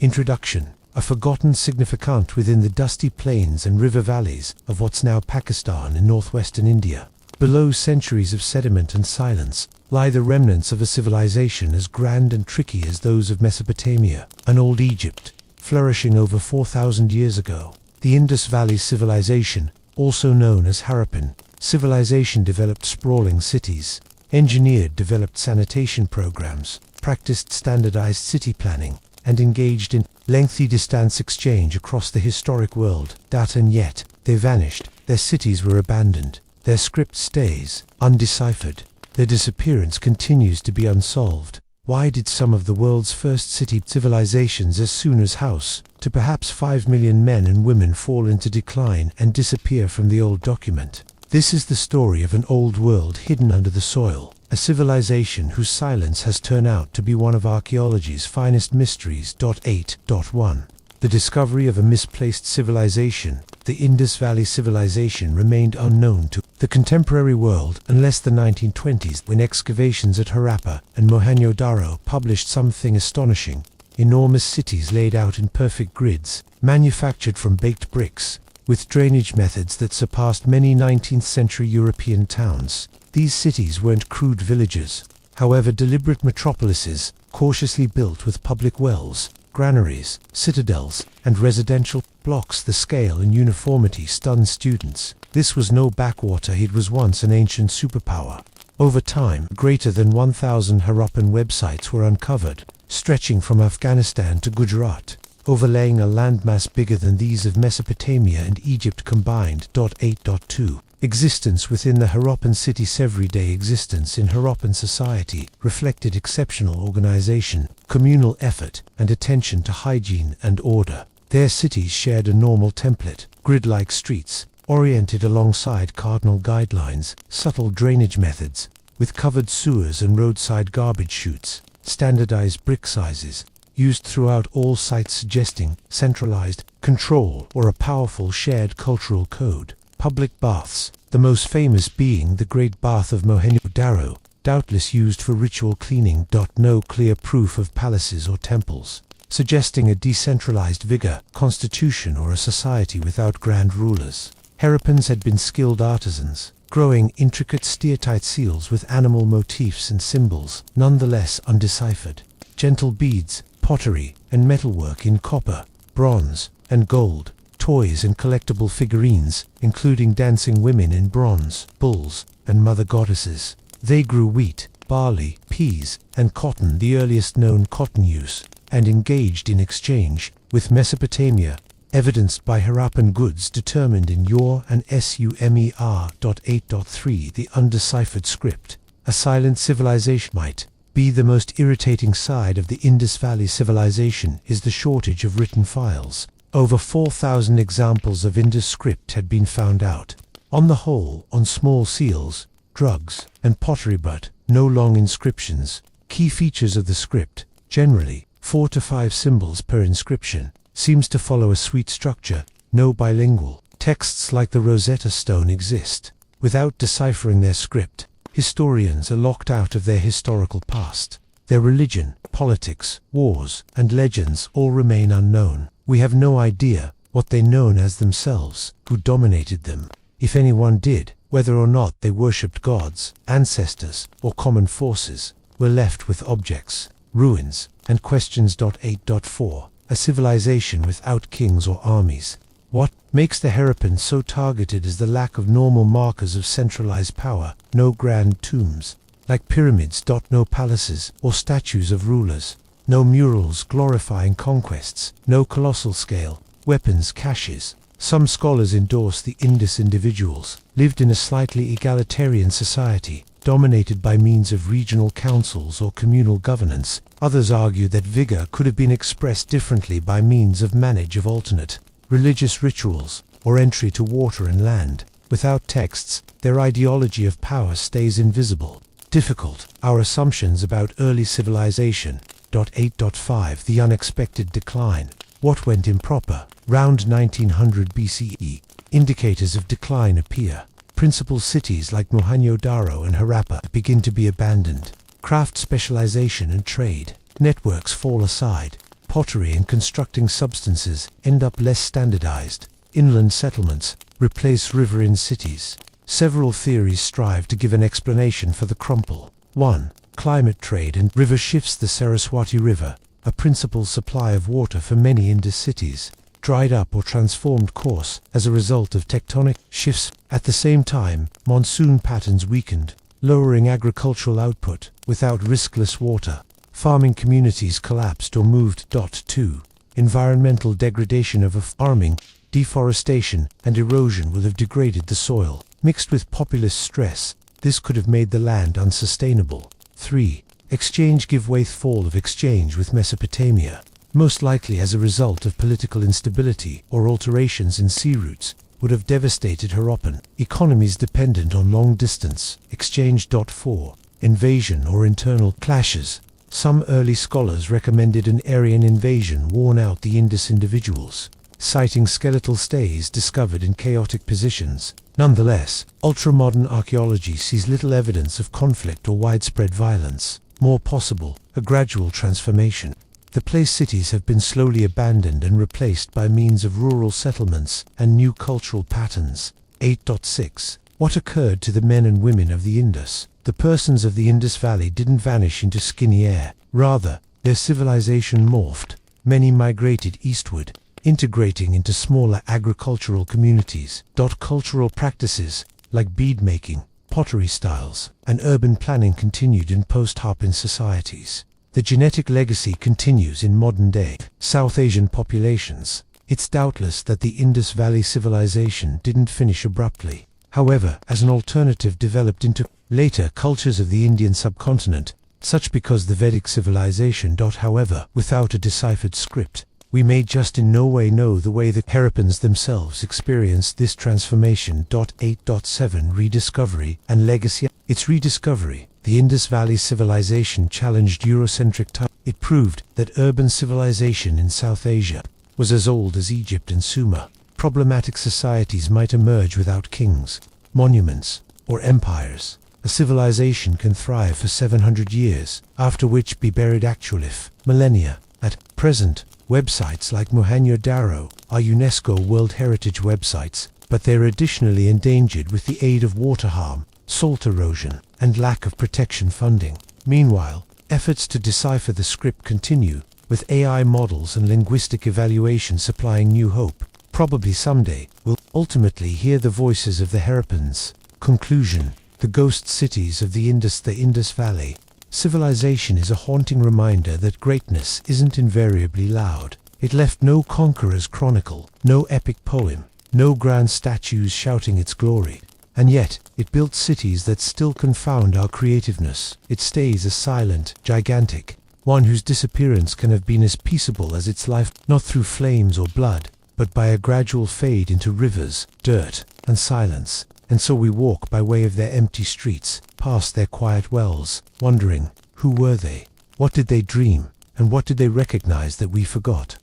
A: Introduction: a forgotten significant within the dusty plains and river valleys of what's now Pakistan and northwestern India. Below centuries of sediment and silence lie the remnants of a civilization as grand and tricky as those of Mesopotamia, an old Egypt, flourishing over 4,000 years ago. The Indus Valley civilization, also known as Harappan civilization, developed sprawling cities, engineered developed sanitation programs, practiced standardized city planning, and engaged in lengthy distance exchange across the historic world. And yet, they vanished. Their cities were abandoned. Their script stays undeciphered. Their disappearance continues to be unsolved. Why did some of the world's first city civilizations, as soon as House, to perhaps 5 million men and women, fall into decline and disappear from the old document? This is the story of an old world hidden under the soil, a civilization whose silence has turned out to be one of archaeology's finest mysteries. 8.1 The discovery of a misplaced civilization. The Indus Valley civilization remained unknown to the contemporary world unless the 1920s, when excavations at Harappa and Mohenjo-Daro published something astonishing: enormous cities laid out in perfect grids, manufactured from baked bricks, with drainage methods that surpassed many 19th century European towns. These cities weren't crude villages, however deliberate metropolises, cautiously built with public wells, granaries, citadels, and residential blocks. The scale and uniformity stunned students. This was no backwater, it was once an ancient superpower. Over time, greater than 1,000 Harappan websites were uncovered, stretching from Afghanistan to Gujarat, overlaying a landmass bigger than these of Mesopotamia and Egypt combined. 8.2 Existence within the Harappan city's everyday existence in Harappan society reflected exceptional organization, communal effort, and attention to hygiene and order. Their cities shared a normal template: grid-like streets, oriented alongside cardinal guidelines, subtle drainage methods, with covered sewers and roadside garbage chutes, standardized brick sizes, used throughout all sites, suggesting centralized control or a powerful shared cultural code. Public baths, the most famous being the Great Bath of Mohenjo-Daro, doubtless used for ritual cleaning. No clear proof of palaces or temples, suggesting a decentralized vigor, constitution, or a society without grand rulers. Harappans had been skilled artisans, growing intricate steatite seals with animal motifs and symbols, nonetheless undeciphered. Gentle beads, pottery, and metalwork in copper, bronze, and gold, toys and collectible figurines, including dancing women in bronze, bulls, and mother goddesses. They grew wheat, barley, peas, and cotton, the earliest known cotton use, and engaged in exchange with Mesopotamia, evidenced by Harappan goods determined in Ur and Sumer.8.3. The undeciphered script, a silent civilization, might be the most irritating side of the Indus Valley civilization is the shortage of written files. Over 4,000 examples of Indus script had been found out, on the whole on small seals, drugs, and pottery, but no long inscriptions. Key features of the script, generally 4 to 5 symbols per inscription, seems to follow a suite structure. No bilingual texts like the Rosetta Stone exist. Without deciphering their script, historians are locked out of their historical past. Their religion, politics, wars, and legends all remain unknown. We have no idea what they known as themselves, who dominated them, if anyone did, whether or not they worshipped gods, ancestors, or common forces. We're left with objects, ruins, and questions. 8.4. A civilization without kings or armies. What makes the Harappans so targeted is the lack of normal markers of centralized power. No grand tombs, like pyramids. No palaces or statues of rulers. No murals glorifying conquests. No colossal scale weapons caches. Some scholars endorse the Indus individuals lived in a slightly egalitarian society, dominated by means of regional councils or communal governance. Others argue that vigor could have been expressed differently by means of manage of alternate religious rituals, or entry to water and land. Without texts, their ideology of power stays invisible. Difficult. Our assumptions about early civilization. 8.5. The unexpected decline. What went improper? Round 1900 BCE, indicators of decline appear. Principal cities like Mohenjo-Daro and Harappa begin to be abandoned. Craft specialization and trade networks fall aside. Pottery and constructing substances end up less standardized. Inland settlements replace riverine cities. Several theories strive to give an explanation for the crumple. 1. Climate trade and river shifts. The Saraswati River, a principal supply of water for many Indus cities, dried up or transformed course as a result of tectonic shifts. At the same time, monsoon patterns weakened, lowering agricultural output. Without riskless water, farming communities collapsed or moved. 2. Environmental degradation of farming, deforestation, and erosion will have degraded the soil. Mixed with populist stress, this could have made the land unsustainable. 3. Exchange give way. Fall of exchange with Mesopotamia, most likely as a result of political instability or alterations in sea routes, would have devastated Harappan economies dependent on long-distance exchange. 4. Invasion or internal clashes. Some early scholars recommended an Aryan invasion worn out the Indus individuals, citing skeletal stays discovered in chaotic positions. Nonetheless, ultramodern archaeology sees little evidence of conflict or widespread violence. More possible, a gradual transformation. The place cities have been slowly abandoned and replaced by means of rural settlements and new cultural patterns. 8.6. What occurred to the men and women of the Indus? The persons of the Indus Valley didn't vanish into skinny air. Rather, their civilization morphed. Many migrated eastward, integrating into smaller agricultural communities. Cultural practices, like bead-making, pottery styles, and urban planning continued in post-Harappan societies. The genetic legacy continues in modern-day South Asian populations. It's doubtless that the Indus Valley civilization didn't finish abruptly. However, as an alternative developed into later cultures of the Indian subcontinent, such because the Vedic civilization. However, without a deciphered script, we may just in no way know the way the Harappans themselves experienced this transformation. 8.7. Rediscovery and legacy. Its rediscovery, the Indus Valley civilization challenged Eurocentric time. It proved that urban civilization in South Asia was as old as Egypt and Sumer. Problematic societies might emerge without kings, monuments, or empires. A civilization can thrive for 700 years, after which be buried actually millennia. At present, websites like Mohenjo-Daro are UNESCO World Heritage websites, but they're additionally endangered with the aid of water harm, salt erosion, and lack of protection funding. Meanwhile, efforts to decipher the script continue, with AI models and linguistic evaluation supplying new hope. Probably someday, we'll ultimately hear the voices of the Harappans. Conclusion. the ghost cities of the Indus Valley. Civilization is a haunting reminder that greatness isn't invariably loud. It left no conqueror's chronicle, no epic poem, no grand statues shouting its glory. And yet, it built cities that still confound our creativeness. It stays a silent, gigantic, one whose disappearance can have been as peaceable as its life, not through flames or blood, but by a gradual fade into rivers, dirt, and silence. And so we walk by way of their empty streets, past their quiet wells, wondering, who were they? What did they dream? And what did they recognize that we forgot?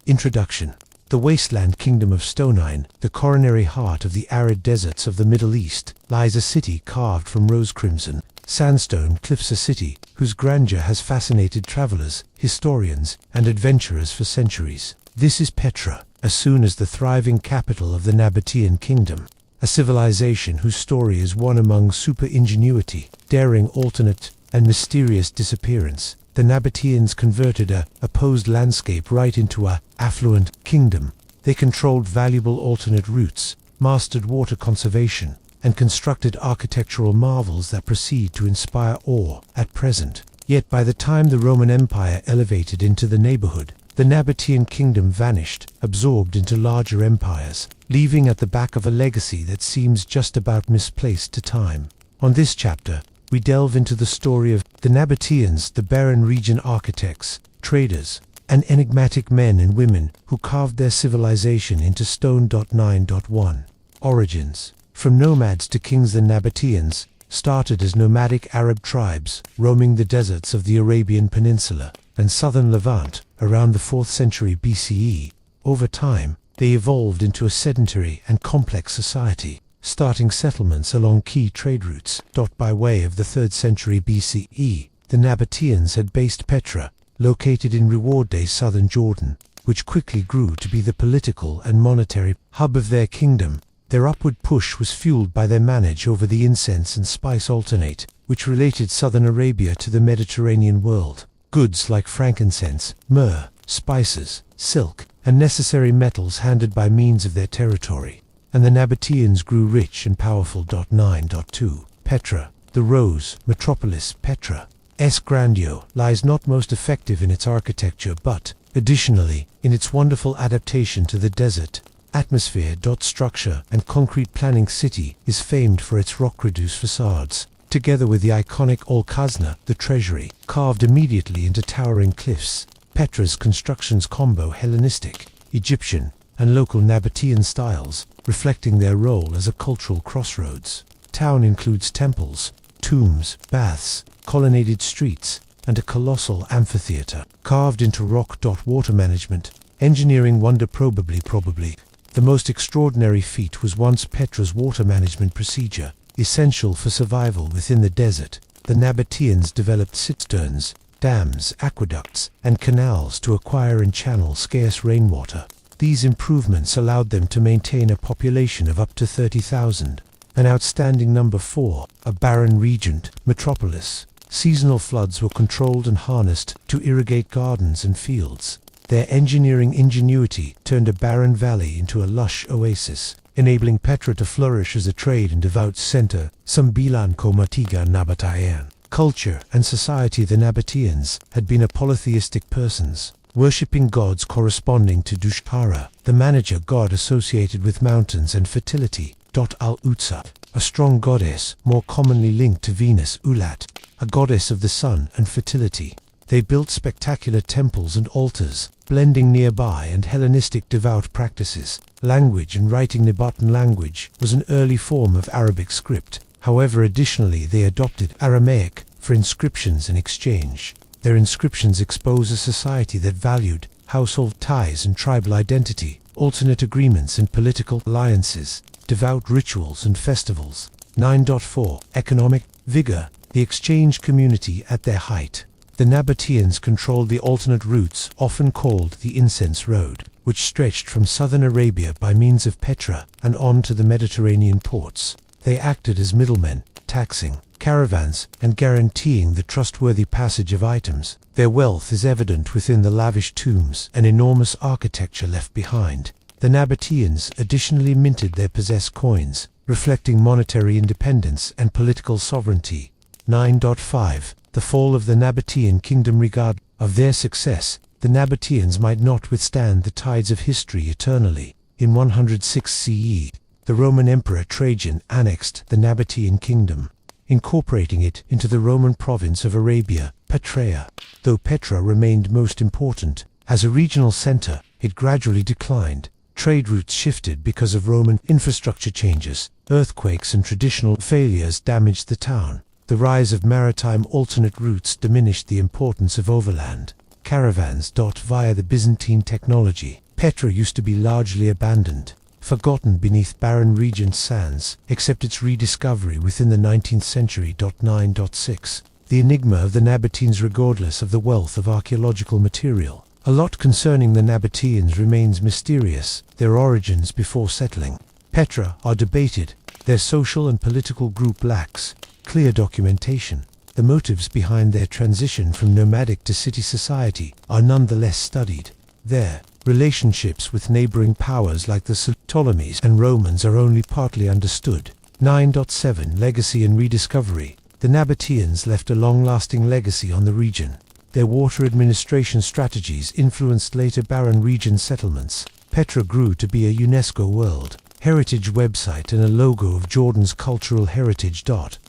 A: Introduction. The wasteland kingdom of Stonine, the coronary heart of the arid deserts of the Middle East, lies a city carved from rose-crimson sandstone cliffs, a city whose grandeur has fascinated travelers, historians, and adventurers for centuries. This is Petra, as soon as the thriving capital of the Nabatean kingdom, a civilization whose story is one among super-ingenuity, daring alternate, and mysterious disappearance. The Nabateans converted a opposed landscape right into a affluent kingdom. They controlled valuable alternate routes, mastered water conservation, and constructed architectural marvels that proceed to inspire awe at present. Yet by the time the Roman Empire elevated into the neighborhood, the Nabatean kingdom vanished, absorbed into larger empires, leaving at the back of a legacy that seems just about misplaced to time. On this chapter, we delve into the story of the Nabateans, the barren region architects, traders, and enigmatic men and women who carved their civilization into stone. 9.1 Origins. From nomads to kings, the Nabateans started as nomadic Arab tribes roaming the deserts of the Arabian Peninsula and southern Levant around the 4th century BCE. Over time, they evolved into a sedentary and complex society, starting settlements along key trade routes. By way of the 3rd century BCE, the Nabateans had based Petra, located in Reward-day southern Jordan, which quickly grew to be the political and monetary hub of their kingdom. Their upward push was fueled by their manage over the incense and spice alternate, which related southern Arabia to the Mediterranean world. Goods like frankincense, myrrh, spices, silk, and necessary metals handed by means of their territory. And the Nabateans grew rich and powerful. 9.2 Petra, the rose metropolis. Petra's grandeur lies not most effective in its architecture but, additionally, in its wonderful adaptation to the desert atmosphere. Structure and concrete planning. City is famed for its rock-reduced facades, together with the iconic Al-Khazna, the treasury, carved immediately into towering cliffs. Petra's constructions combo Hellenistic, Egyptian, and local Nabatean styles, reflecting their role as a cultural crossroads. Town includes temples, tombs, baths, colonnaded streets, and a colossal amphitheater carved into rock. Water management, engineering wonder. Probably the most extraordinary feat was once Petra's water management procedure, essential for survival within the desert. The Nabateans developed cisterns, dams, aqueducts, and canals to acquire and channel scarce rainwater. These improvements allowed them to maintain a population of up to 30,000. An outstanding number. 4. A barren region, metropolis. Seasonal floods were controlled and harnessed to irrigate gardens and fields. Their engineering ingenuity turned a barren valley into a lush oasis, enabling Petra to flourish as a trade and devout center. Sambilan Komatiga Nabatayan. Culture and society. The Nabateans had been a polytheistic persons, worshipping gods corresponding to Dushkara, the manager god associated with mountains and fertility. Al-Utsat, a strong goddess more commonly linked to Venus. Ulat, a goddess of the sun and fertility. They built spectacular temples and altars, blending nearby and Hellenistic devout practices. Language and writing. Nabatean language was an early form of Arabic script. However, additionally they adopted Aramaic for inscriptions and exchange. Their inscriptions expose a society that valued household ties and tribal identity, alternate agreements and political alliances, devout rituals and festivals. 9.4 Economic vigor. The exchange community at their height. The Nabateans controlled the alternate routes, often called the Incense Road, which stretched from southern Arabia by means of Petra and on to the Mediterranean ports. They acted as middlemen, taxing caravans and guaranteeing the trustworthy passage of items. Their wealth is evident within the lavish tombs and enormous architecture left behind. The Nabateans additionally minted their possessed coins, reflecting monetary independence and political sovereignty. 9.5. The fall of the Nabatean kingdom. Regardless of their success, the Nabateans might not withstand the tides of history eternally. In 106 CE, the Roman Emperor Trajan annexed the Nabatean kingdom, incorporating it into the Roman province of Arabia, Petraea. Though Petra remained most important as a regional center, it gradually declined. Trade routes shifted because of Roman infrastructure changes. Earthquakes and traditional failures damaged the town. The rise of maritime alternate routes diminished the importance of overland caravans. Via the Byzantine technology, Petra used to be largely abandoned, forgotten beneath barren regent sands, except its rediscovery within the 19th century. 9.6. The enigma of the Nabateans. Regardless of the wealth of archaeological material, a lot concerning the Nabateans remains mysterious. Their origins before settling Petra are debated. Their social and political group lacks clear documentation. The motives behind their transition from nomadic to city society are nonetheless studied. Their relationships with neighboring powers like the Ptolemies and Romans are only partly understood. 9.7. Legacy and rediscovery. The Nabateans left a long-lasting legacy on the region. Their water administration strategies influenced later barren region settlements. Petra grew to be a UNESCO World Heritage website and a logo of Jordan's cultural heritage.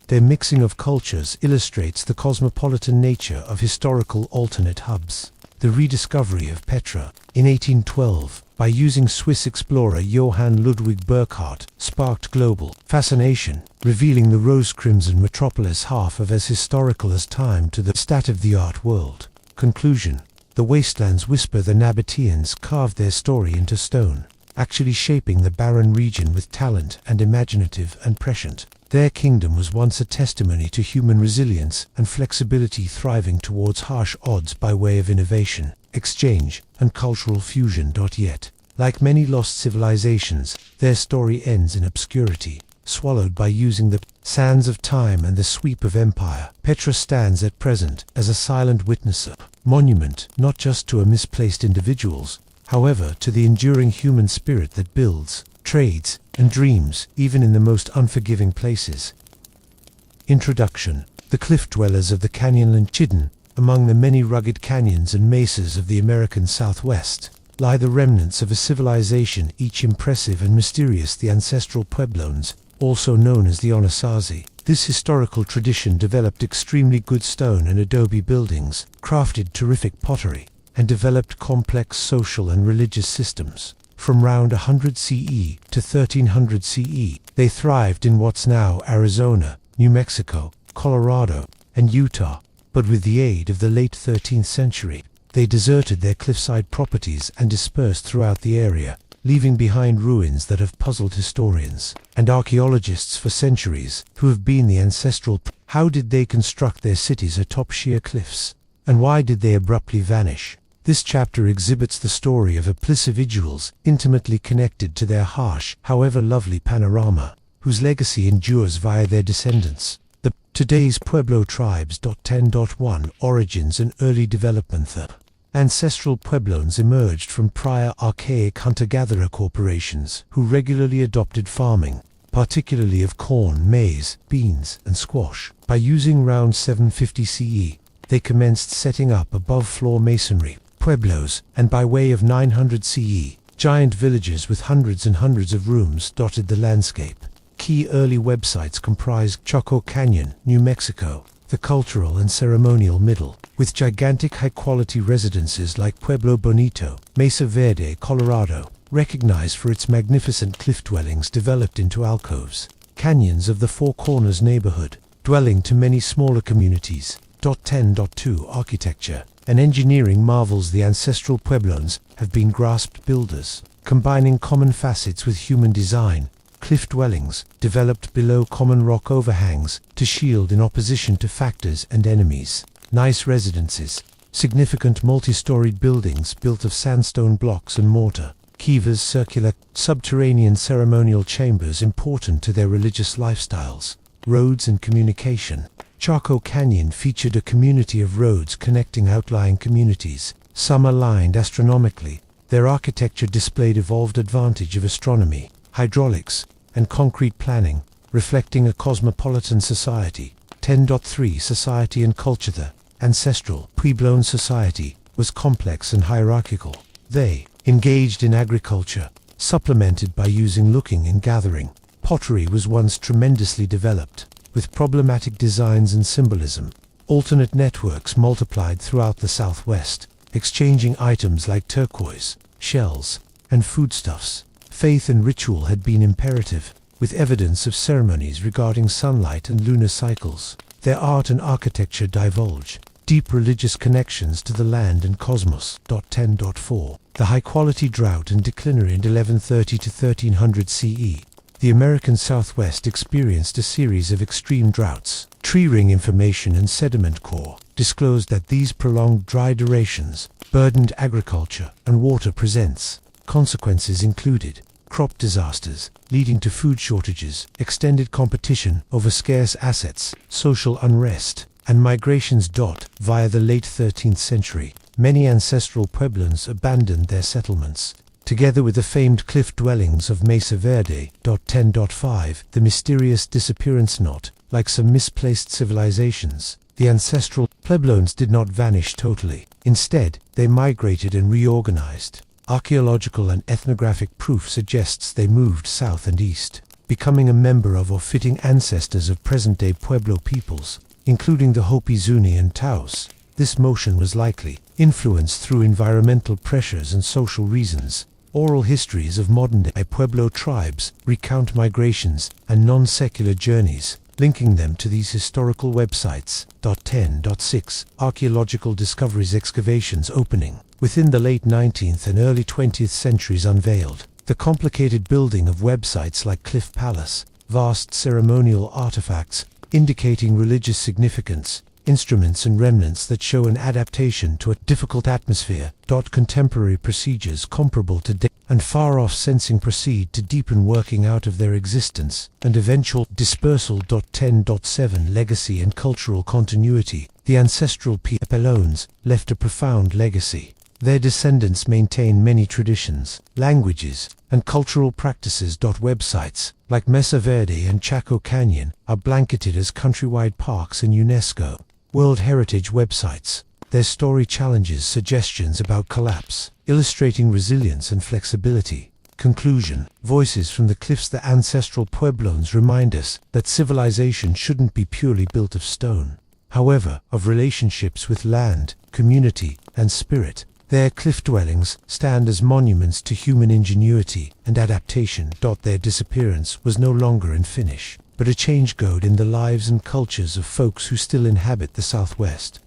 A: Their mixing of cultures illustrates the cosmopolitan nature of historical alternate hubs. The rediscovery of Petra in 1812 by using Swiss explorer Johann Ludwig Burckhardt sparked global fascination, revealing the rose-crimson metropolis half of as historical as time to the state-of-the-art world. Conclusion. The wastelands whisper. The Nabateans carved their story into stone, actually shaping the barren region with talent and imaginative and prescient. Their kingdom was once a testimony to human resilience and flexibility, thriving towards harsh odds by way of innovation, exchange, and cultural fusion. Yet, like many lost civilizations, their story ends in obscurity, swallowed by using the sands of time and the sweep of empire. Petra stands at present as a silent witness, a monument not just to a misplaced individuals, however, to the enduring human spirit that builds, trades, and dreams, even in the most unforgiving places. Introduction. The cliff dwellers of the Canyonland Chidden. Among the many rugged canyons and mesas of the American Southwest lie the remnants of a civilization each impressive and mysterious. The Ancestral Puebloans, also known as the Anasazi. This historical tradition developed extremely good stone and adobe buildings, crafted terrific pottery, and developed complex social and religious systems. From around 100 CE to 1300 CE, they thrived in what's now Arizona, New Mexico, Colorado, and Utah. But with the aid of the late 13th century, they deserted their cliffside properties and dispersed throughout the area, leaving behind ruins that have puzzled historians and archaeologists for centuries. Who have been the ancestral? How did they construct their cities atop sheer cliffs? And why did they abruptly vanish? This chapter exhibits the story of individuals intimately connected to their harsh, however lovely panorama, whose legacy endures via their descendants. Today's Pueblo tribes. 10.1 Origins and early development. The Ancestral Puebloans emerged from prior archaic hunter-gatherer corporations who regularly adopted farming, particularly of corn, maize, beans, and squash. By using around 750 CE, they commenced setting up above-floor masonry, pueblos, and by way of 900 CE, giant villages with hundreds and hundreds of rooms dotted the landscape. Key early websites comprise Chaco Canyon, New Mexico, the cultural and ceremonial middle, with gigantic high-quality residences like Pueblo Bonito, Mesa Verde, Colorado, recognized for its magnificent cliff dwellings developed into alcoves. Canyons of the Four Corners neighborhood, dwelling to many smaller communities. 10.2 Architecture and engineering marvels. The Ancestral Puebloans have been grasped builders, combining common facets with human design. Cliff dwellings, developed below common rock overhangs to shield in opposition to factors and enemies. Nice residences, significant multi-storied buildings built of sandstone blocks and mortar. Kivas, circular, subterranean ceremonial chambers important to their religious lifestyles. Roads and communication. Chaco Canyon featured a community of roads connecting outlying communities. Some aligned astronomically. Their architecture displayed evolved advantage of astronomy, hydraulics, and concrete planning, reflecting a cosmopolitan society. 10.3 Society and culture. The Ancestral Puebloan society was complex and hierarchical. They engaged in agriculture, supplemented by using looking and gathering. Pottery was once tremendously developed, with problematic designs and symbolism. Alternate networks multiplied throughout the Southwest, exchanging items like turquoise, shells, and foodstuffs. Faith and ritual had been imperative, with evidence of ceremonies regarding sunlight and lunar cycles. Their art and architecture divulge deep religious connections to the land and cosmos. 10.4 The high-quality drought and declinary in 1130 to 1300 CE. The American Southwest experienced a series of extreme droughts. Tree ring information and sediment core disclosed that these prolonged dry durations burdened agriculture and water presents. Consequences included crop disasters, leading to food shortages, extended competition over scarce assets, social unrest, and migrations. Via the late 13th century, many ancestral Puebloans abandoned their settlements, together with the famed cliff dwellings of Mesa Verde. 10.5 The mysterious disappearance. Not like some misplaced civilizations, the ancestral Puebloans did not vanish totally. Instead, they migrated and reorganized. Archaeological and ethnographic proof suggests they moved south and east, becoming a member of or fitting ancestors of present-day Pueblo peoples, including the Hopi, Zuni, and Taos. This motion was likely influenced through environmental pressures and social reasons. Oral histories of modern-day Pueblo tribes recount migrations and non-secular journeys, linking them to these historical websites. 10.6 Archaeological discoveries. Excavations opening within the late 19th and early 20th centuries unveiled the complicated building of websites like Cliff Palace, vast ceremonial artifacts indicating religious significance, instruments and remnants that show an adaptation to a difficult atmosphere. Contemporary procedures comparable to and far-off sensing proceed to deepen working out of their existence and eventual dispersal. 10.7 Legacy and cultural continuity. The ancestral Puebloans left a profound legacy. Their descendants maintain many traditions, languages, and cultural practices. Websites like Mesa Verde and Chaco Canyon are blanketed as countrywide parks and UNESCO World Heritage websites. Their story challenges suggestions about collapse, illustrating resilience and flexibility. Conclusion. Voices from the cliffs. The ancestral Puebloans remind us that civilization shouldn't be purely built of stone, however, of relationships with land, community, and spirit. Their cliff dwellings stand as monuments to human ingenuity and adaptation. Their disappearance was no longer in finish, but a change code in the lives and cultures of folks who still inhabit the Southwest.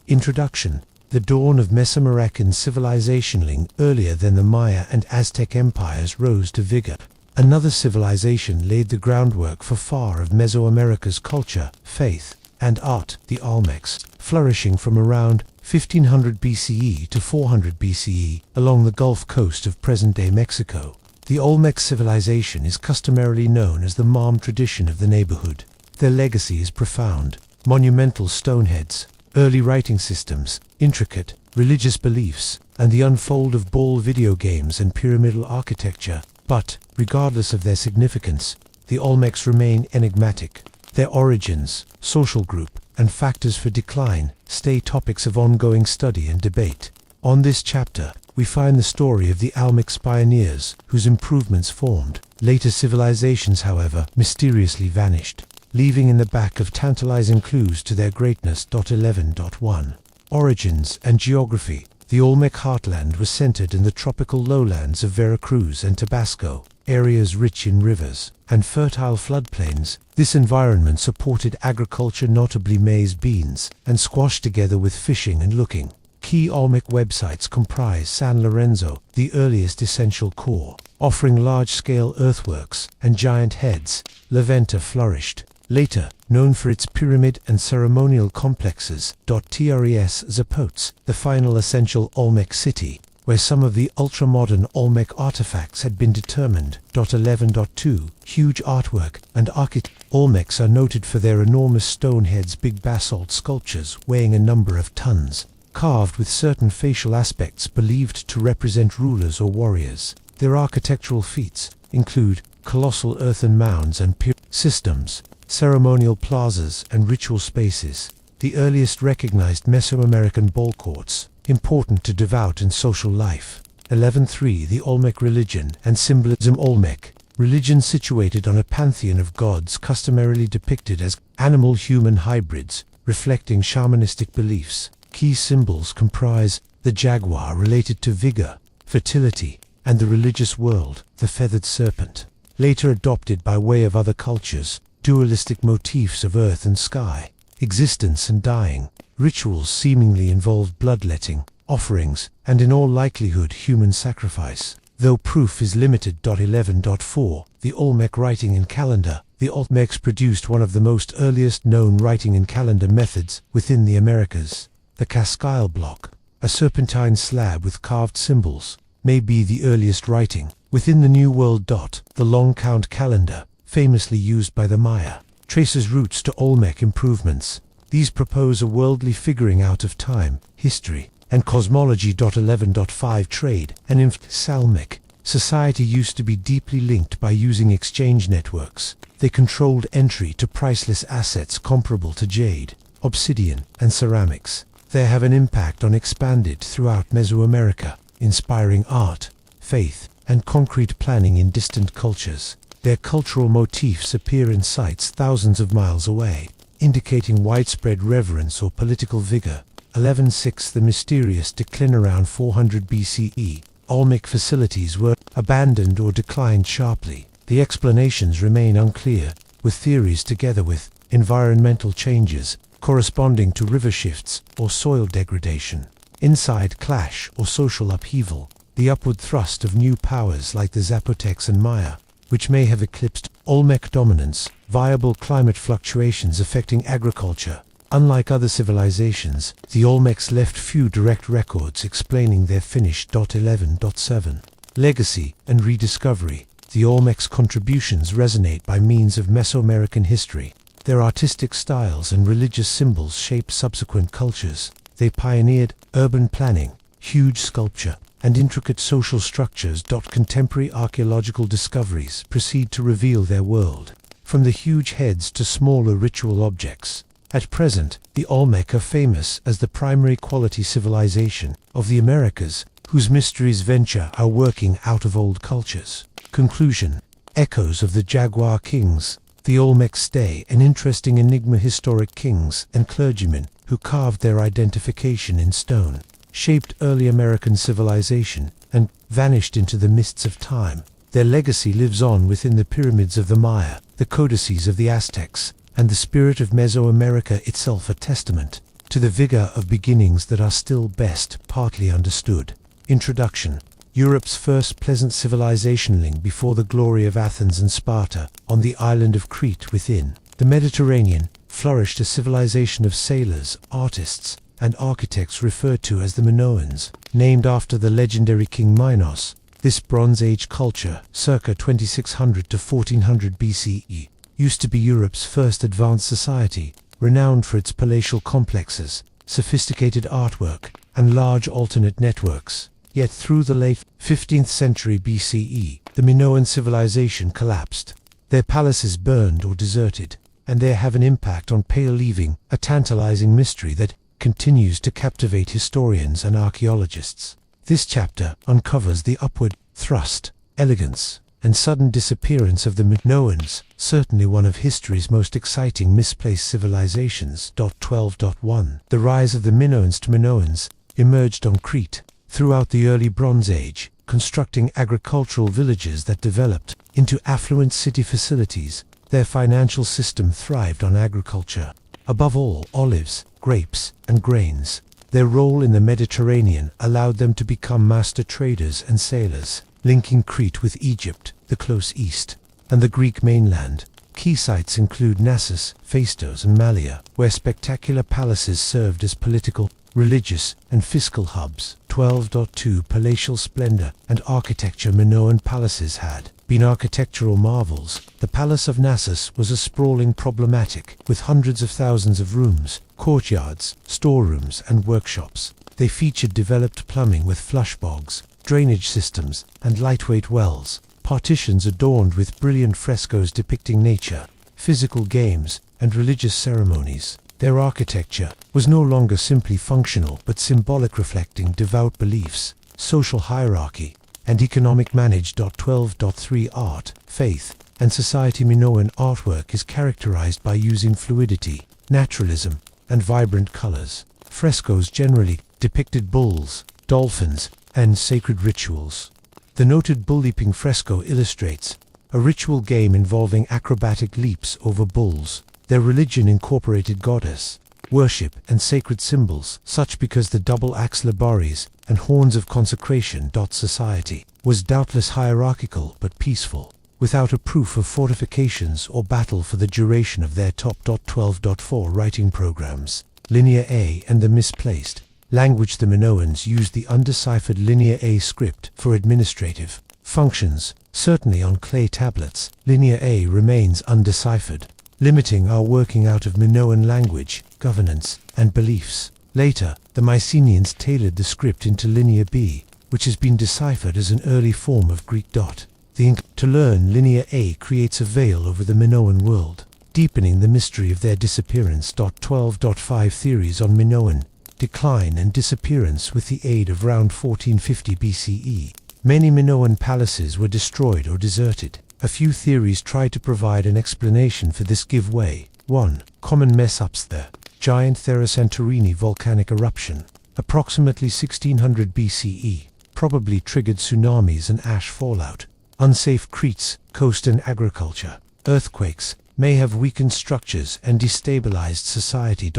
A: Introduction. The dawn of Mesoamerican civilization earlier than the Maya and Aztec empires rose to vigor. Another civilization laid the groundwork for far of Mesoamerica's culture, faith, and art, the Olmecs, flourishing from around 1500 BCE to 400 BCE along the Gulf Coast of present-day Mexico. The Olmec civilization is customarily known as the Mam tradition of the neighborhood. Their legacy is profound. Monumental stoneheads, early writing systems, intricate religious beliefs, and the unfold of ball video games and pyramidal architecture. But, regardless of their significance, the Olmecs remain enigmatic. Their origins, social group, and factors for decline stay topics of ongoing study and debate. On this chapter, we find the story of the Olmec pioneers, whose improvements formed later civilizations. However, mysteriously vanished, leaving in the back of tantalizing clues to their greatness. 11.1 Origins and geography. The Olmec heartland was centered in the tropical lowlands of Veracruz and Tabasco, areas rich in rivers and fertile floodplains. This environment supported agriculture, notably maize, beans, and squash, together with fishing and looking. Key Olmec websites comprise San Lorenzo, the earliest essential core, offering large-scale earthworks and giant heads. La Venta flourished, later known for its pyramid and ceremonial complexes. Tres Zapotes, the final essential Olmec city, where some of the ultra-modern Olmec artifacts had been determined. 11.2 Huge artwork and architecture. Olmecs are noted for their enormous stone heads, big basalt sculptures weighing a number of tons, carved with certain facial aspects believed to represent rulers or warriors. Their architectural feats include colossal earthen mounds and systems, ceremonial plazas and ritual spaces. The earliest recognized Mesoamerican ball courts, important to devout and social life. 11.3 The Olmec religion and symbolism. Olmec religion situated on a pantheon of gods customarily depicted as animal-human hybrids, reflecting shamanistic beliefs. Key symbols comprise the jaguar related to vigor, fertility, and the religious world, the feathered serpent. Later adopted by way of other cultures, dualistic motifs of earth and sky, existence and dying. Rituals seemingly involve bloodletting, offerings, and in all likelihood human sacrifice, though proof is limited. 11.4 The Olmec writing and calendar. The Olmecs produced one of the most earliest known writing and calendar methods within the Americas. The Cascile block, a serpentine slab with carved symbols, may be the earliest writing. Within the New World. The long count calendar, famously used by the Maya, traces roots to Olmec improvements. These propose a worldly figuring out of time, history, and cosmology. 11.5 Trade and Salmic society used to be deeply linked by using exchange networks. They controlled entry to priceless assets comparable to jade, obsidian, and ceramics. They have an impact on expanded throughout Mesoamerica, inspiring art, faith, and concrete planning in distant cultures. Their cultural motifs appear in sites thousands of miles away, indicating widespread reverence or political vigor. 11.6 The mysterious decline. Around 400 BCE, Olmec facilities were abandoned or declined sharply. The explanations remain unclear, with theories together with environmental changes corresponding to river shifts or soil degradation, inside clash or social upheaval, the upward thrust of new powers like the Zapotecs and Maya, which may have eclipsed Olmec dominance, viable climate fluctuations affecting agriculture. Unlike other civilizations, the Olmecs left few direct records explaining their finish. 11.7 Legacy and rediscovery. The Olmecs' contributions resonate by means of Mesoamerican history. Their artistic styles and religious symbols shaped subsequent cultures. They pioneered urban planning, huge sculpture, and intricate social structures. Contemporary archaeological discoveries proceed to reveal their world, from the huge heads to smaller ritual objects. At present, the Olmec are famous as the primary quality civilization of the Americas, whose mysteries venture our working out of old cultures. Conclusion. Echoes of the Jaguar Kings. The Olmecs stay an interesting enigma. Historic kings and clergymen who carved their identification in stone, shaped early American civilization, and vanished into the mists of time. Their legacy lives on within the pyramids of the Maya, the codices of the Aztecs, and the spirit of Mesoamerica itself, a testament to the vigor of beginnings that are still best partly understood. Introduction. Europe's first pleasant civilization link before the glory of Athens and Sparta, on the island of Crete within the Mediterranean, flourished a civilization of sailors, artists, and architects referred to as the Minoans, named after the legendary King Minos. This Bronze Age culture, circa 2600 to 1400 BCE, used to be Europe's first advanced society, renowned for its palatial complexes, sophisticated artwork, and large alternate networks. Yet through the late 15th century BCE, the Minoan civilization collapsed. Their palaces burned or deserted, and they have an impact on paleolithing, a tantalizing mystery that continues to captivate historians and archaeologists. This chapter uncovers the upward thrust, elegance, and sudden disappearance of the Minoans, certainly one of history's most exciting misplaced civilizations. 12.1 The rise of the Minoans to Minoans emerged on Crete throughout the early Bronze Age, constructing agricultural villages that developed into affluent city facilities. Their financial system thrived on agriculture, above all olives, grapes, and grains. Their role in the Mediterranean allowed them to become master traders and sailors, linking Crete with Egypt, the close east, and the Greek mainland. Key sites include Naxos, Phaistos, and Malea, where spectacular palaces served as political, religious, and fiscal hubs. 12.2 Palatial splendor and architecture. Minoan palaces had been architectural marvels. The Palace of Naxos was a sprawling problematic, with hundreds of thousands of rooms, courtyards, storerooms, and workshops. They featured developed plumbing with flush bogs, drainage systems, and lightweight wells. partitions adorned with brilliant frescoes depicting nature, physical games, and religious ceremonies. Their architecture was no longer simply functional but symbolic, reflecting devout beliefs, social hierarchy, and economic managed. 12.3 Art, faith, and society. Minoan artwork is characterized by using fluidity, naturalism, and vibrant colors. Frescoes generally depicted bulls, dolphins, and sacred rituals. The noted bull leaping fresco illustrates a ritual game involving acrobatic leaps over bulls. Their religion incorporated goddess worship and sacred symbols, such because the double axe labaris and horns of consecration. Society was doubtless hierarchical but peaceful, without a proof of fortifications or battle for the duration of their top. 12.4 Writing programs. Linear A and the Misplaced language. The Minoans used the undeciphered Linear A script for administrative functions. Certainly on clay tablets, Linear A remains undeciphered, limiting our working out of Minoan language, governance, and beliefs. Later, the Mycenaeans tailored the script into Linear B, which has been deciphered as an early form of Greek. To learn Linear A creates a veil over the Minoan world, deepening the mystery of their disappearance. 12.5 Theories on Minoan decline and disappearance. With the aid of around 1450 BCE, many Minoan palaces were destroyed or deserted. A few theories try to provide an explanation for this. Give way. 1. Common mess-ups. The giant Santorini volcanic eruption, approximately 1600 BCE, probably triggered tsunamis and ash fallout. Unsafe Cretes, coast and agriculture. Earthquakes may have weakened structures and destabilized society.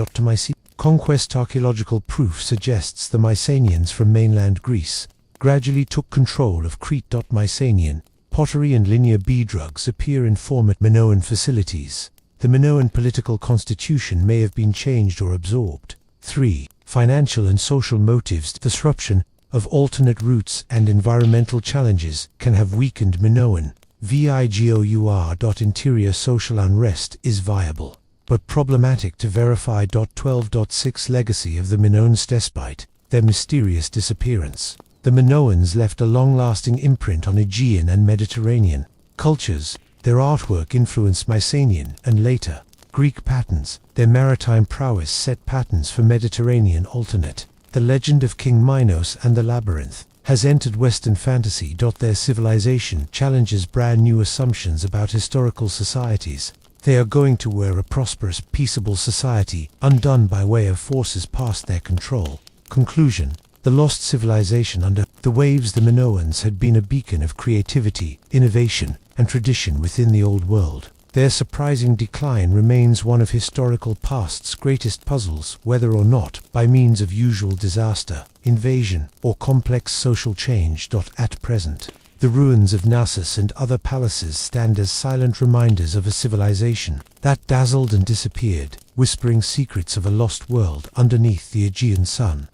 A: Conquest. Archaeological proof suggests the Mycenaeans from mainland Greece gradually took control of Crete. Mycenaean pottery and Linear B drugs appear in former Minoan facilities. The Minoan political constitution may have been changed or absorbed. 3. Financial and social motives. Disruption of alternate routes and environmental challenges can have weakened Minoan vigour. Interior social unrest is viable, but problematic to verify. 12.6 Legacy of the Minoans. Despite their mysterious disappearance, the Minoans left a long-lasting imprint on Aegean and Mediterranean cultures. Their artwork influenced Mycenaean and later Greek patterns. Their maritime prowess set patterns for Mediterranean alternate. The legend of King Minos and the Labyrinth has entered Western fantasy. Their civilization challenges brand new assumptions about historical societies. They are going to where a prosperous, peaceable society, undone by way of forces past their control. Conclusion. The lost civilization under the waves. The Minoans had been a beacon of creativity, innovation, and tradition within the old world. Their surprising decline remains one of historical past's greatest puzzles, whether or not by means of usual disaster, invasion, or complex social change. At present, the ruins of Knossos and other palaces stand as silent reminders of a civilization that dazzled and disappeared, whispering secrets of a lost world underneath the Aegean sun.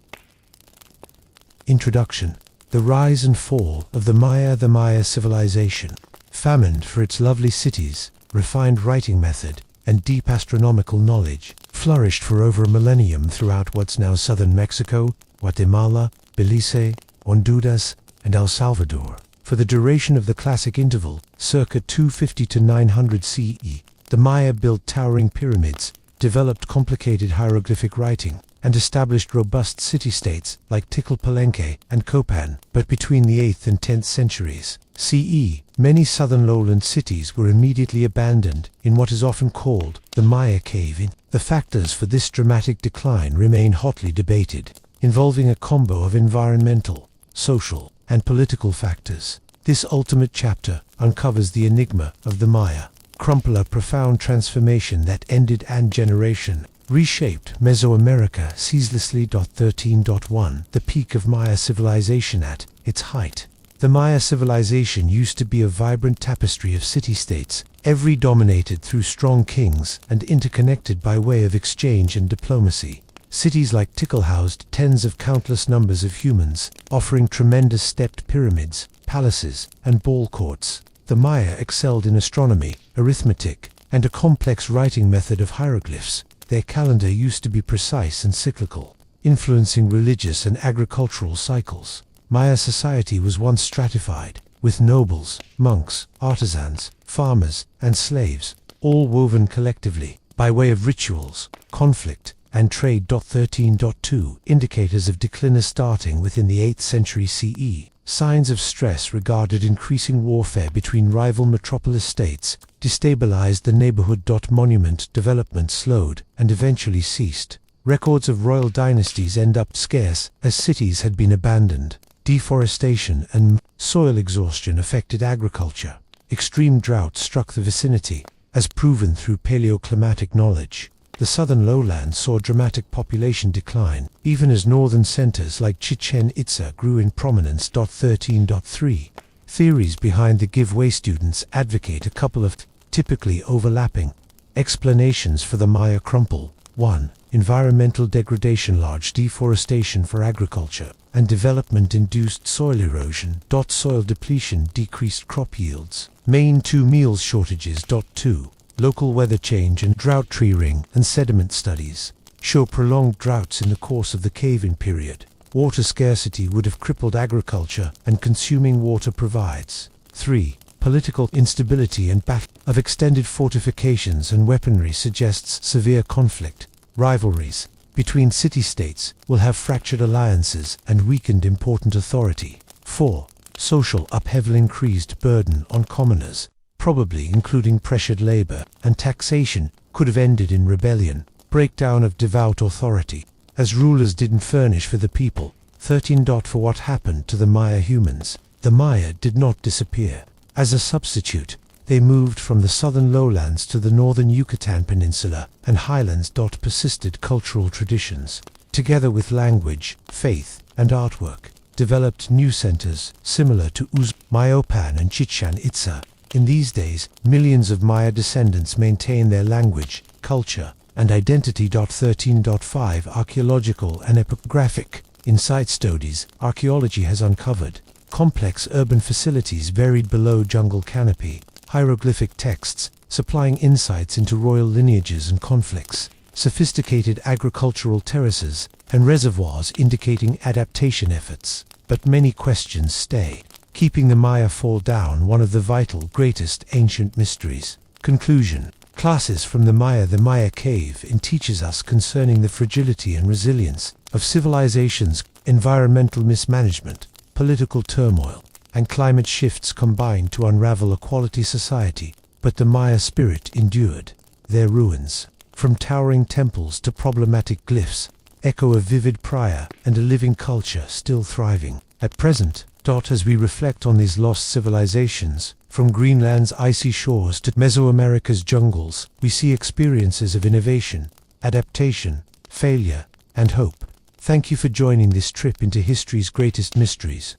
A: Introduction. The rise and fall of the Maya. The Maya civilization, famed for its lovely cities, refined writing method, and deep astronomical knowledge, flourished for over a millennium throughout what's now southern Mexico, Guatemala, Belize, Honduras, and El Salvador. For the duration of the classic interval, circa 250 to 900 CE, the Maya built towering pyramids, developed complicated hieroglyphic writing, and established robust city-states like Tikal Palenque and Copan. But between the 8th and 10th centuries CE, many southern lowland cities were immediately abandoned in what is often called the Maya cave-in. The factors for this dramatic decline remain hotly debated, involving a combo of environmental, social, and political factors. This ultimate chapter uncovers the enigma of the Maya, a profound transformation that ended an generation, reshaped Mesoamerica ceaselessly. 13.1 The peak of Maya civilization. At its height, the Maya civilization used to be a vibrant tapestry of city-states, every dominated through strong kings and interconnected by way of exchange and diplomacy. Cities like Tikal housed tens of countless numbers of humans, offering tremendous stepped pyramids, palaces, and ball courts. The Maya excelled in astronomy, arithmetic, and a complex writing method of hieroglyphs. Their calendar used to be precise and cyclical, influencing religious and agricultural cycles. Maya society was once stratified, with nobles, monks, artisans, farmers, and slaves, all woven collectively, by way of rituals, conflict, and trade. 13.2 Indicators of decline starting within the 8th century CE. Signs of stress regarded increasing warfare between rival metropolis states, destabilized the neighborhood. Monument development slowed and eventually ceased. Records of royal dynasties end up scarce as cities had been abandoned. Deforestation and soil exhaustion affected agriculture. Extreme drought struck the vicinity, as proven through paleoclimatic knowledge. The southern lowlands saw dramatic population decline, even as northern centers like Chichen Itza grew in prominence. 13.3 Theories behind the giveaway. Students advocate a couple of typically overlapping explanations for the Maya crumple. 1. Environmental degradation, large deforestation for agriculture, and development-induced soil erosion. Soil depletion, decreased crop yields. Main 2. Meals shortages. 2. Local weather change and drought. Tree ring and sediment studies show prolonged droughts in the course of the cave-in period. Water scarcity would have crippled agriculture, and consuming water provides. 3. Political instability and battle of extended fortifications and weaponry suggests severe conflict. Rivalries between city-states will have fractured alliances and weakened important authority. 4. Social upheaval, increased burden on commoners, probably including pressured labor and taxation, could have ended in rebellion. Breakdown of devout authority, as rulers didn't furnish for the people. 13. For what happened to the Maya humans? The Maya did not disappear. As a substitute, they moved from the southern lowlands to the northern Yucatan Peninsula and highlands. Persisted cultural traditions, together with language, faith, and artwork, developed new centers similar to Mayopan and Chichen Itza. In these days, millions of Maya descendants maintain their language, culture, and identity. 13.5 Archaeological and epigraphic. In site studies, archaeology has uncovered complex urban facilities buried below jungle canopy, hieroglyphic texts supplying insights into royal lineages and conflicts, sophisticated agricultural terraces, and reservoirs indicating adaptation efforts. But many questions stay, keeping the Maya fall down one of the vital, greatest ancient mysteries. Conclusion. Classes from the Maya cave-in teaches us concerning the fragility and resilience of civilizations. Environmental mismanagement, political turmoil, and climate shifts combined to unravel a quality society, but the Maya spirit endured. Their ruins, from towering temples to problematic glyphs, echo a vivid prior and a living culture still thriving at present. As we reflect on these lost civilizations, from Greenland's icy shores to Mesoamerica's jungles, we see experiences of innovation, adaptation, failure, and hope. Thank you for joining this trip into history's greatest mysteries.